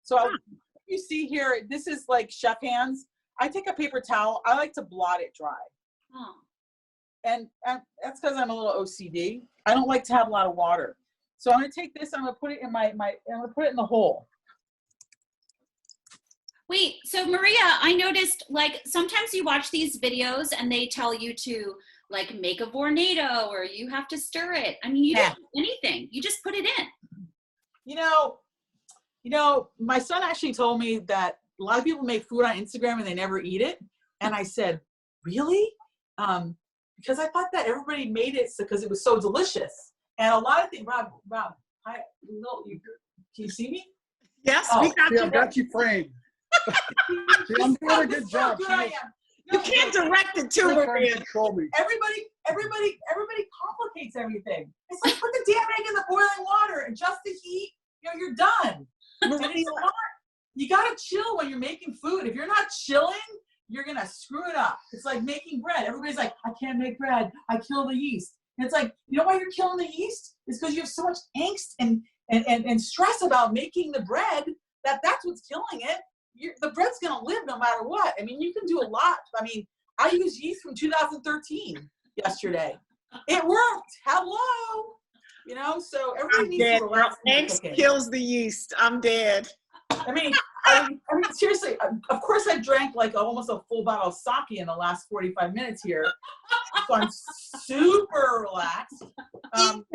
So you see here, this is like chef hands. I take a paper towel. I like to blot it dry. Oh. And that's because I'm a little OCD. I don't like to have a lot of water. So I'm going to take this, I'm going to put it in I'm going to put it in the hole. Wait, so Maria, I noticed like sometimes you watch these videos and they tell you to like make a vornado or you have to stir it. I mean, you don't do anything. You just put it in. My son actually told me that a lot of people make food on Instagram and they never eat it. And I said, really? Because I thought that everybody made it because it was so delicious. And a lot of things, Rob, hi, no, can you see me? Yes, Oh, we got See, you. I've got you framed. See, I'm doing a good job. Good I am. You No, can't direct it too, She's trying to Maria. control me. everybody complicates everything. It's like put the damn egg in the boiling water, adjust the heat, you're done. And it's hard. You gotta chill when you're making food. If you're not chilling, you're gonna screw it up. It's like making bread. Everybody's like, I can't make bread. I kill the yeast. And it's like, you know why you're killing the yeast? It's because you have so much angst and stress about making the bread that's what's killing it. The bread's gonna live no matter what. I mean, you can do a lot. I mean, I used yeast from 2013 yesterday. It worked. Hello. You know, so everybody I'm needs dead, to girl. relax. when they're Angst cooking. kills the yeast. I'm dead. I mean, seriously, of course I drank like almost a full bottle of sake in the last 45 minutes here. So I'm super relaxed.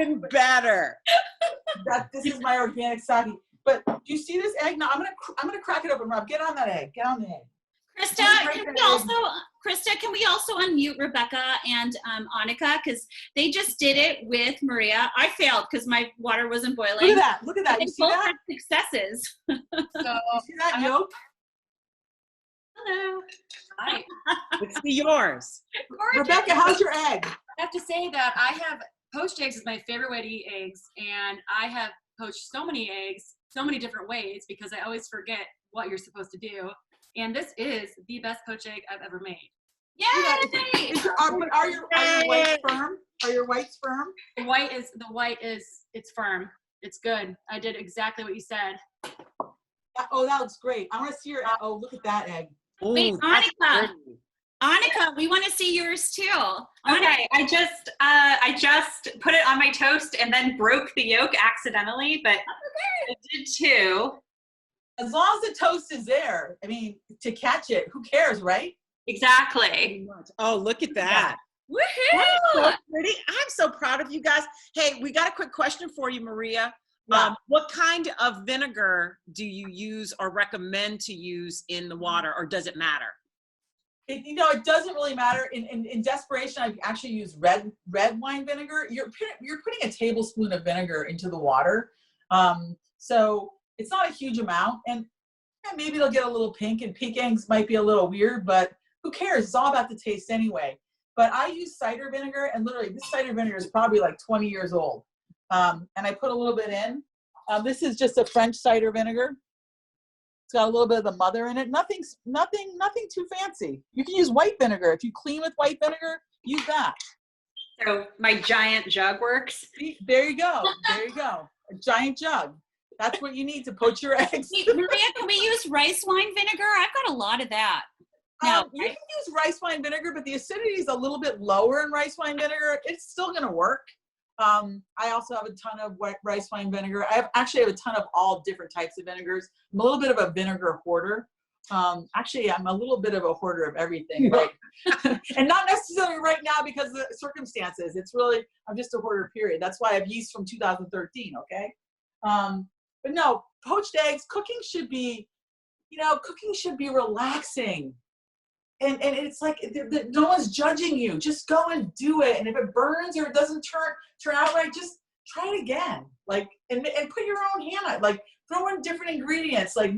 Even better. This is my organic sake. But do you see this egg? Now I'm gonna crack it open, Rob. Get on that egg. Get on the egg. Krista, can we also unmute Rebecca and Annika, because they just did it with Maria. I failed because my water wasn't boiling. Look at that. Look at that. They You see both that? had successes. You see that yolk? Hello. Hi. Let's see yours. Rebecca, how's your egg? I have to say that I have poached eggs is my favorite way to eat eggs, and I have poached so many eggs so many different ways because I always forget what you're supposed to do. And this is the best poached egg I've ever made. Yay! Are your whites firm? Are your whites firm? The white is it's firm. It's good. I did exactly what you said. Oh, that looks great. I want to see your. Oh, look at that egg. Wait, Ooh, that's Annika. pretty. Annika, we want to see yours too. Okay, I just put it on my toast and then broke the yolk accidentally, but I did too. As long as the toast is there, I mean, to catch it, who cares, right? Exactly. Oh, look at that. Woohoo! So pretty. I'm so proud of you guys. Hey, we got a quick question for you, Maria. Yeah. What kind of vinegar do you use or recommend to use in the water, or does it matter? It doesn't really matter. In desperation, I actually use red wine vinegar. You're putting a tablespoon of vinegar into the water, so it's not a huge amount. And maybe it'll get a little pink, and pink eggs might be a little weird, but who cares? It's all about the taste anyway. But I use cider vinegar, and literally this cider vinegar is probably like 20 years old. And I put a little bit in. This is just a French cider vinegar. It's got a little bit of the mother in it. Nothing too fancy. You can use white vinegar. If you clean with white vinegar, use that. So my giant jug works. See, there you go. There you go. A giant jug. That's what you need to poach your eggs. Wait, Maria, can we use rice wine vinegar? I've got a lot of that. No, You can use rice wine vinegar, but the acidity is a little bit lower in rice wine vinegar. It's still going to work. I also have a ton of rice wine vinegar. I actually have a ton of all different types of vinegars. I'm a little bit of a vinegar hoarder. Actually, I'm a little bit of a hoarder of everything, right? And not necessarily right now because of the circumstances. It's really, I'm just a hoarder, period. That's why I have yeast from 2013, okay? But no, poached eggs, cooking should be relaxing. And it's like no one's judging you. Just go and do it. And if it burns or it doesn't turn out right, just try it again. Like and put your own hand on it. Like throw in different ingredients. Like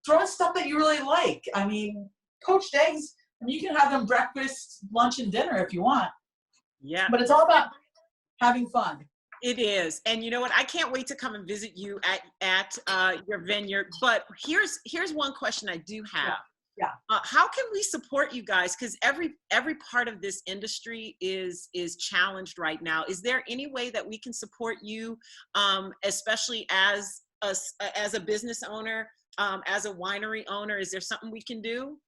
throw in stuff that you really like. I mean, poached eggs. I mean, you can have them breakfast, lunch, and dinner if you want. Yeah. But it's all about having fun. It is. And you know what? I can't wait to come and visit you at your vineyard. But here's one question I do have. Yeah. How can we support you guys? Because every part of this industry is challenged right now. Is there any way that we can support you, especially as a business owner, as a winery owner? Is there something we can do?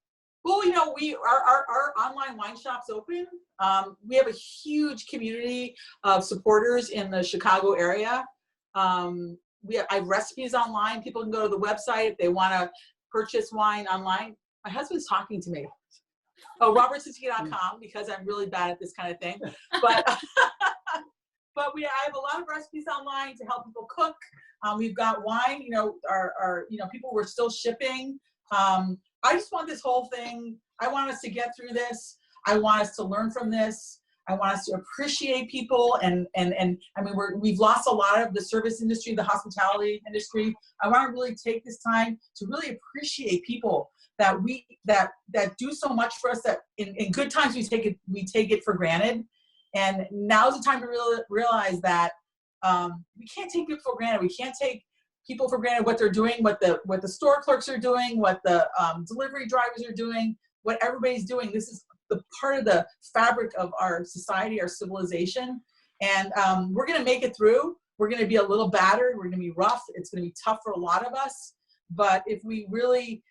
Well, our online wine shop's open. We have a huge community of supporters in the Chicago area. I have recipes online. People can go to the website if they want to purchase wine online. My husband's talking to me. Oh, robertsuzuki.com, because I'm really bad at this kind of thing. But I have a lot of recipes online to help people cook. We've got wine. Our people, we're still shipping I just want this whole thing, I want us to get through this. I want us to learn from this. I want us to appreciate people, and I mean, we've lost a lot of the service industry, the hospitality industry. I want to really take this time to really appreciate people that do so much for us, that in good times we take it for granted. And now's the time to realize that we can't take people for granted. We can't take people for granted, what they're doing, what the store clerks are doing, what the delivery drivers are doing, what everybody's doing. This is the part of the fabric of our society, our civilization. And we're gonna make it through. We're gonna be a little battered. We're gonna be rough. It's gonna be tough for a lot of us. But if we really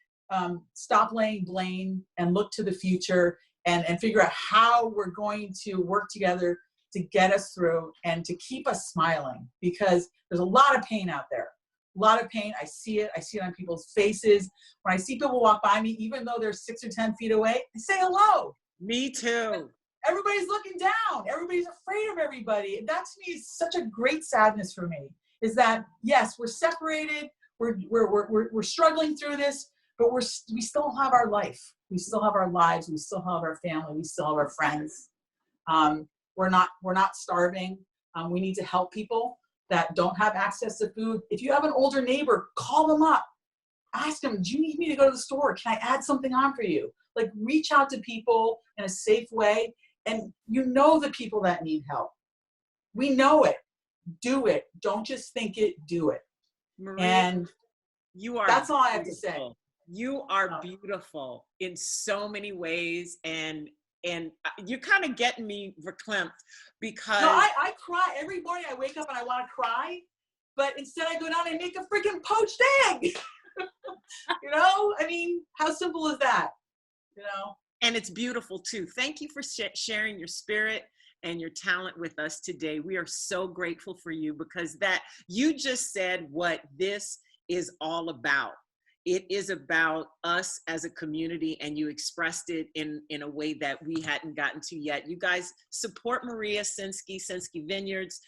stop laying blame and look to the future and figure out how we're going to work together to get us through and to keep us smiling, because there's a lot of pain out there. A lot of pain. I see it on people's faces. When I see people walk by me, even though they're 6 or 10 feet away, I say hello. Me too. Everybody's looking down. Everybody's afraid of everybody. And that to me is such a great sadness for me, is that yes, we're separated. We're struggling through this, but we still have our life. We still have our lives. We still have our family. We still have our friends. We're not starving. We need to help people that don't have access to food. If you have an older neighbor, call them up. Ask them, do you need me to go to the store? Can I add something on for you? Like, reach out to people in a safe way. And you know the people that need help. We know it. Do it. Don't just think it, do it. Maria, and that's all I have to say. You are beautiful in so many ways, and you're kind of getting me verklempt, because no, I cry every morning. I wake up and I want to cry, but instead I go down and make a freaking poached egg. You know, I mean, how simple is that? You know, and it's beautiful too. Thank you for sharing your spirit and your talent with us today. We are so grateful for you, because that you just said what this is all about. It is about us as a community, and you expressed it in a way that we hadn't gotten to yet. You guys support Maria Sinsky Vineyards.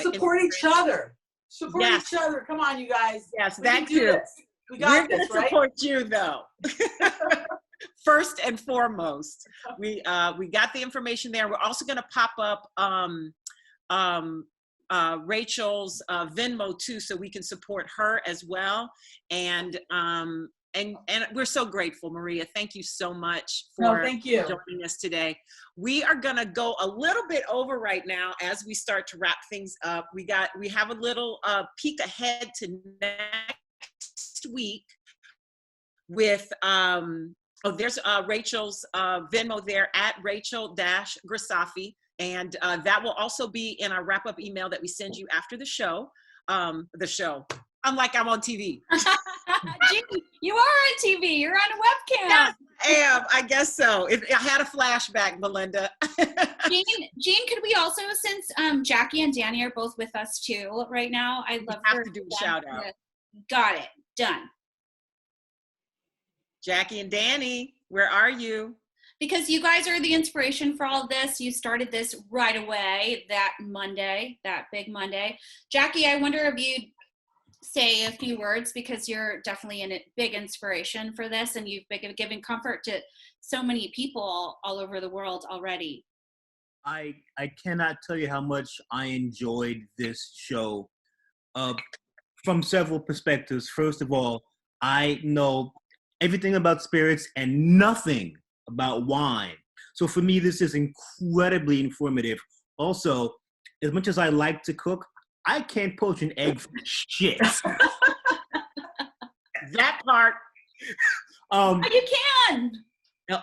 Support each other. Support each other. Come on, you guys. Yes, that too. We got this, right? We're going to support you, though. First and foremost, we got the information there. We're also going to pop up Rachel's Venmo too, so we can support her as well. And we're so grateful, Maria. Thank you so much for joining us today. We are gonna go a little bit over right now as we start to wrap things up. We have a little peek ahead to next week with there's Rachel's Venmo there at Rachel-Grisafi. And that will also be in our wrap-up email that we send you after the show. Unlike I'm on TV. Jean, you are on TV. You're on a webcam. Yes, I am. I guess so. I had a flashback, Belinda. Jean, could we also, since Jackie and Danny are both with us too right now, I'd love to do a shout out. Got it. Done. Jackie and Danny, where are you? Because you guys are the inspiration for all this. You started this right away, that big Monday. Jackie, I wonder if you'd say a few words, because you're definitely a big inspiration for this, and you've been giving comfort to so many people all over the world already. I cannot tell you how much I enjoyed this show from several perspectives. First of all, I know everything about spirits and nothing about wine. So for me, this is incredibly informative. Also, as much as I like to cook, I can't poach an egg for shit. That part. You can.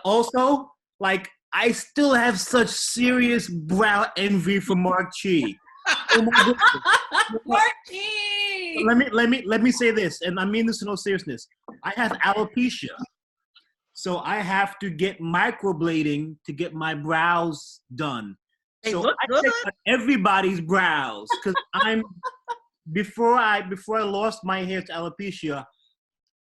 Also, like, I still have such serious brow envy for Mark Chi. Oh my goodness. Mark Chi. Let me say this, and I mean this in all seriousness. I have alopecia. So I have to get microblading to get my brows done. They so look I good. check out everybody's brows, because before I lost my hair to alopecia,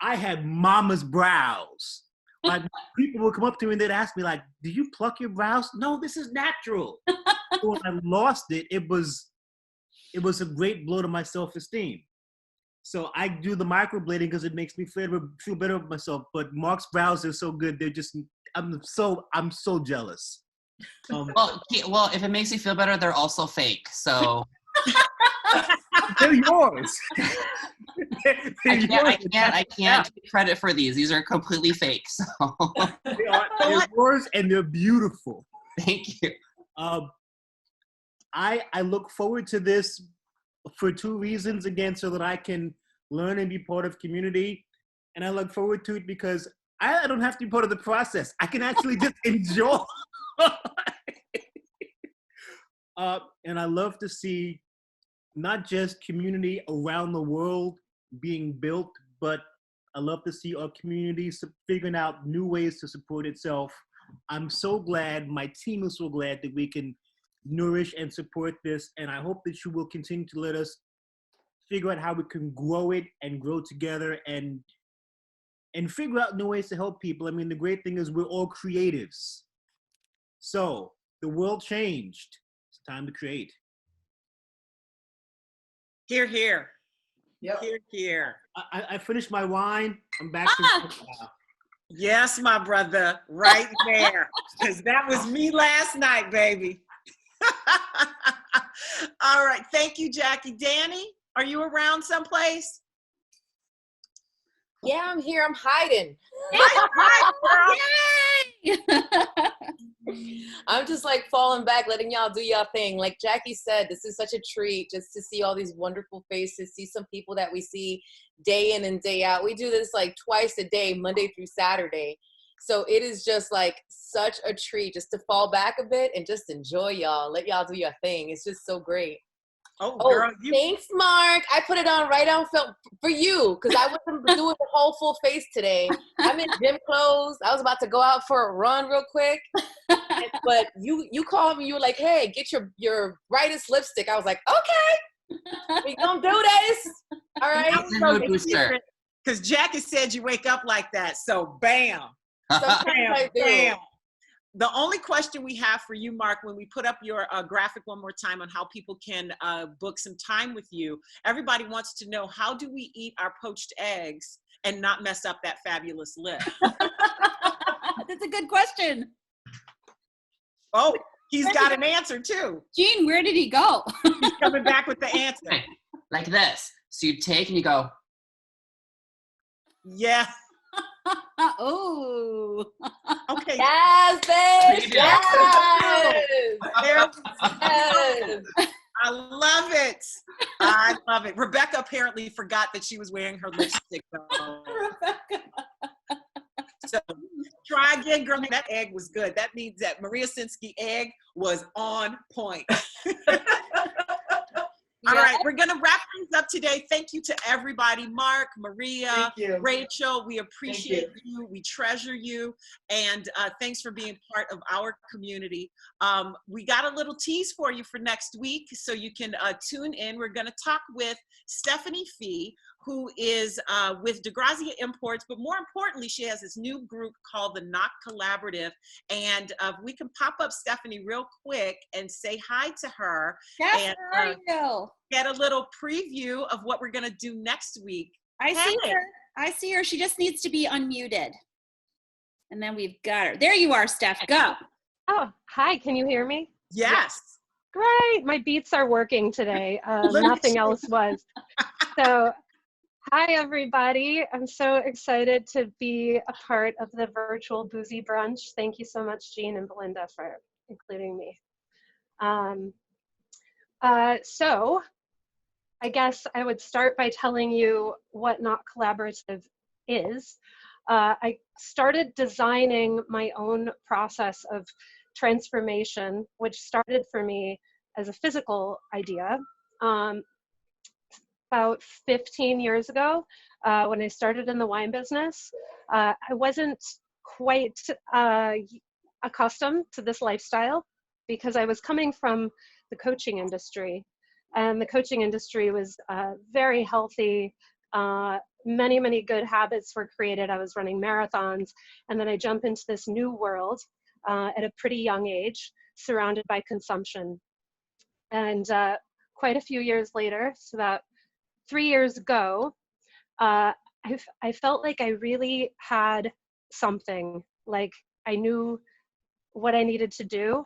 I had mama's brows. Like, people would come up to me and they'd ask me, like, "Do you pluck your brows?" No, this is natural. So when I lost it, it was a great blow to my self-esteem. So I do the microblading because it makes me feel better with myself. But Mark's brows are so good; they're just I'm so jealous. Well, if it makes you feel better, they're also fake. So they're yours. I can't take credit for these. These are completely fake. So they're yours, and they're beautiful. Thank you. I look forward to this for 2 reasons, again, so that I can learn and be part of community. And I look forward to it because I don't have to be part of the process. I can actually just enjoy. And I love to see not just community around the world being built, but I love to see our community figuring out new ways to support itself. I'm so glad, my team is so glad that we can nourish and support this, and I hope that you will continue to let us figure out how we can grow it and grow together and figure out new ways to help people. I mean, the great thing is we're all creatives. So the world changed. It's time to create. Hear, hear. Yep. Hear, hear. I finished my wine. I'm back to now. Yes, my brother, right there. Because that was me last night, baby. All right. Thank you, Jackie. Danny, are you around someplace? Yeah, I'm here. I'm hiding. I'm just like falling back, letting y'all do y'all thing. Like Jackie said, this is such a treat just to see all these wonderful faces, see some people that we see day in and day out. We do this like twice a day, Monday through Saturday. So it is just like such a treat just to fall back a bit and just enjoy y'all. Let y'all do your thing. It's just so great. Oh, girl, thanks, Mark. I put it on right on film for you because I wasn't doing the whole full face today. I'm in gym clothes. I was about to go out for a run real quick, but you called me. You were like, "Hey, get your brightest lipstick." I was like, "Okay, we gonna do this." All right. Because Jackie said you wake up like that, so bam. Sometimes I do. Bam. The only question we have for you, Mark, when we put up your graphic one more time on how people can book some time with you, everybody wants to know, how do we eat our poached eggs and not mess up that fabulous lip? That's a good question. Oh, he's got an answer too. Gene, where did he go? He's coming back with the answer. Like this. So you take and you go. Yeah. Oh. Okay. Yes, babe. Yes. Yes. I love it. I love it. Rebecca apparently forgot that she was wearing her lipstick though. So try again, girl. That egg was good. That means that Maria Sinsky egg was on point. All right, we're going to wrap things up today. Thank you to everybody. Mark, Maria, Rachel, we appreciate you. We treasure you. And thanks for being part of our community. We got a little tease for you for next week, so you can tune in. We're going to talk with Stephanie Fee, who is with DeGrazia Imports, but more importantly, she has this new group called the Knock Collaborative. And we can pop up Stephanie real quick and say hi to her. Yes, and, where are you? Get a little preview of what we're gonna do next week. I see her. I see her. She just needs to be unmuted. And then we've got her. There you are, Steph. Go. Oh, hi. Can you hear me? Yes. Great. My beats are working today. Nothing else was. So, hi, everybody. I'm so excited to be a part of the virtual BOOZY brunch. Thank you so much, Jean and Belinda, for including me. So, I guess I would start by telling you what Not Collaborative is. I started designing my own process of transformation, which started for me as a physical idea about 15 years ago when I started in the wine business. I wasn't quite accustomed to this lifestyle because I was coming from the coaching industry. And the coaching industry was very healthy. Many, many good habits were created. I was running marathons. And then I jump into this new world at a pretty young age, surrounded by consumption. And quite a few years later, so about 3 years ago, I felt like I really had something, like I knew what I needed to do.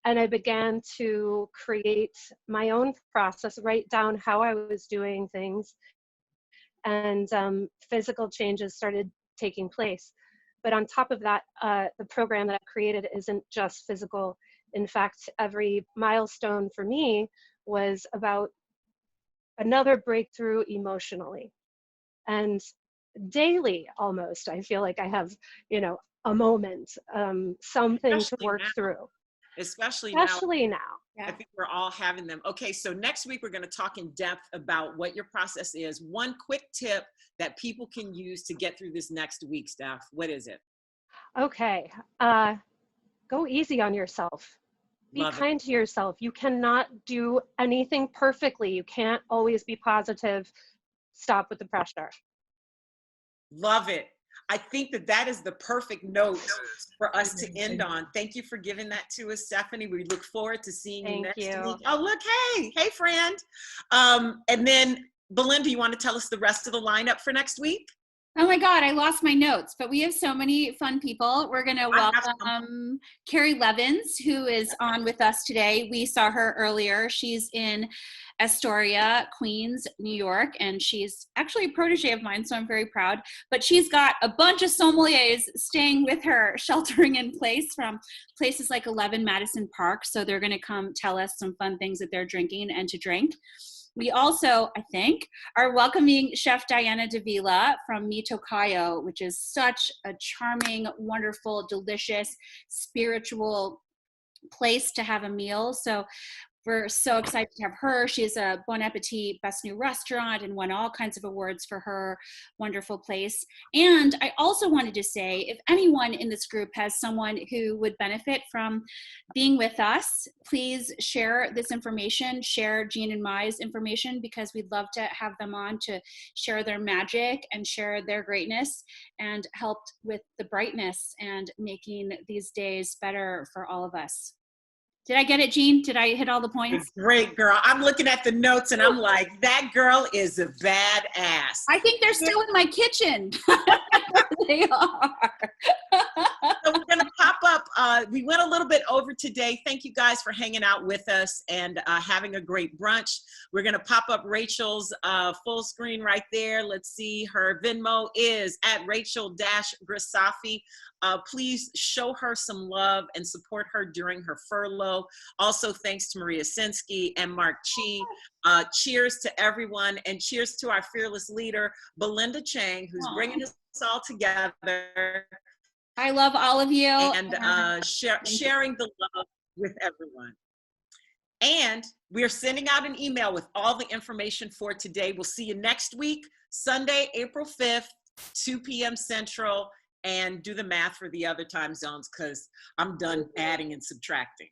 And I began to create my own process, write down how I was doing things, and physical changes started taking place. But on top of that, the program that I created isn't just physical. In fact, every milestone for me was about another breakthrough emotionally. And daily, almost, I feel like I have, a moment, something to Especially work now. through. Especially now. I think we're all having them. Okay, so next week we're going to talk in depth about what your process is. One quick tip that people can use to get through this next week, Steph. What is it? Okay, go easy on yourself. Be Love it. kind to yourself. You cannot do anything perfectly. You can't always be positive. Stop with the pressure. Love it. I think that is the perfect note for us to end on. Thank you for giving that to us, Stephanie. We look forward to seeing you next week. Oh, look, hey, friend. And then, Belinda, you want to tell us the rest of the lineup for next week? Oh my God, I lost my notes, but we have so many fun people. We're going to welcome Carrie Levins, who is on with us today. We saw her earlier. She's in Astoria, Queens, New York, and she's actually a protege of mine, so I'm very proud. But she's got a bunch of sommeliers staying with her, sheltering in place from places like 11 Madison Park. So they're going to come tell us some fun things that they're drinking and to drink. We also, I think, are welcoming Chef Diana Davila from Mi Tocayo, which is such a charming, wonderful, delicious, spiritual place to have a meal. So we're so excited to have her. She has a Bon Appetit Best New Restaurant and won all kinds of awards for her wonderful place. And I also wanted to say, if anyone in this group has someone who would benefit from being with us, please share this information, share Jean and Mai's information, because we'd love to have them on to share their magic and share their greatness and help with the brightness and making these days better for all of us. Did I get it, Jean? Did I hit all the points? Great, girl. I'm looking at the notes and I'm like, that girl is a badass. I think they're still in my kitchen. They are. So we're going to pop up. We went a little bit over today. Thank you guys for hanging out with us and having a great brunch. We're going to pop up Rachel's full screen right there. Let's see. Her Venmo is at Rachel-Grisafi. Please show her some love and support her during her furlough. Also, thanks to Maria Sinsky and Mark Chi. Cheers to everyone, and cheers to our fearless leader, Belinda Chang, who's bringing us all together. I love all of you. And sharing the love with everyone. And we are sending out an email with all the information for today. We'll see you next week, Sunday, April 5th, 2 p.m. Central. And do the math for the other time zones, because I'm done adding and subtracting.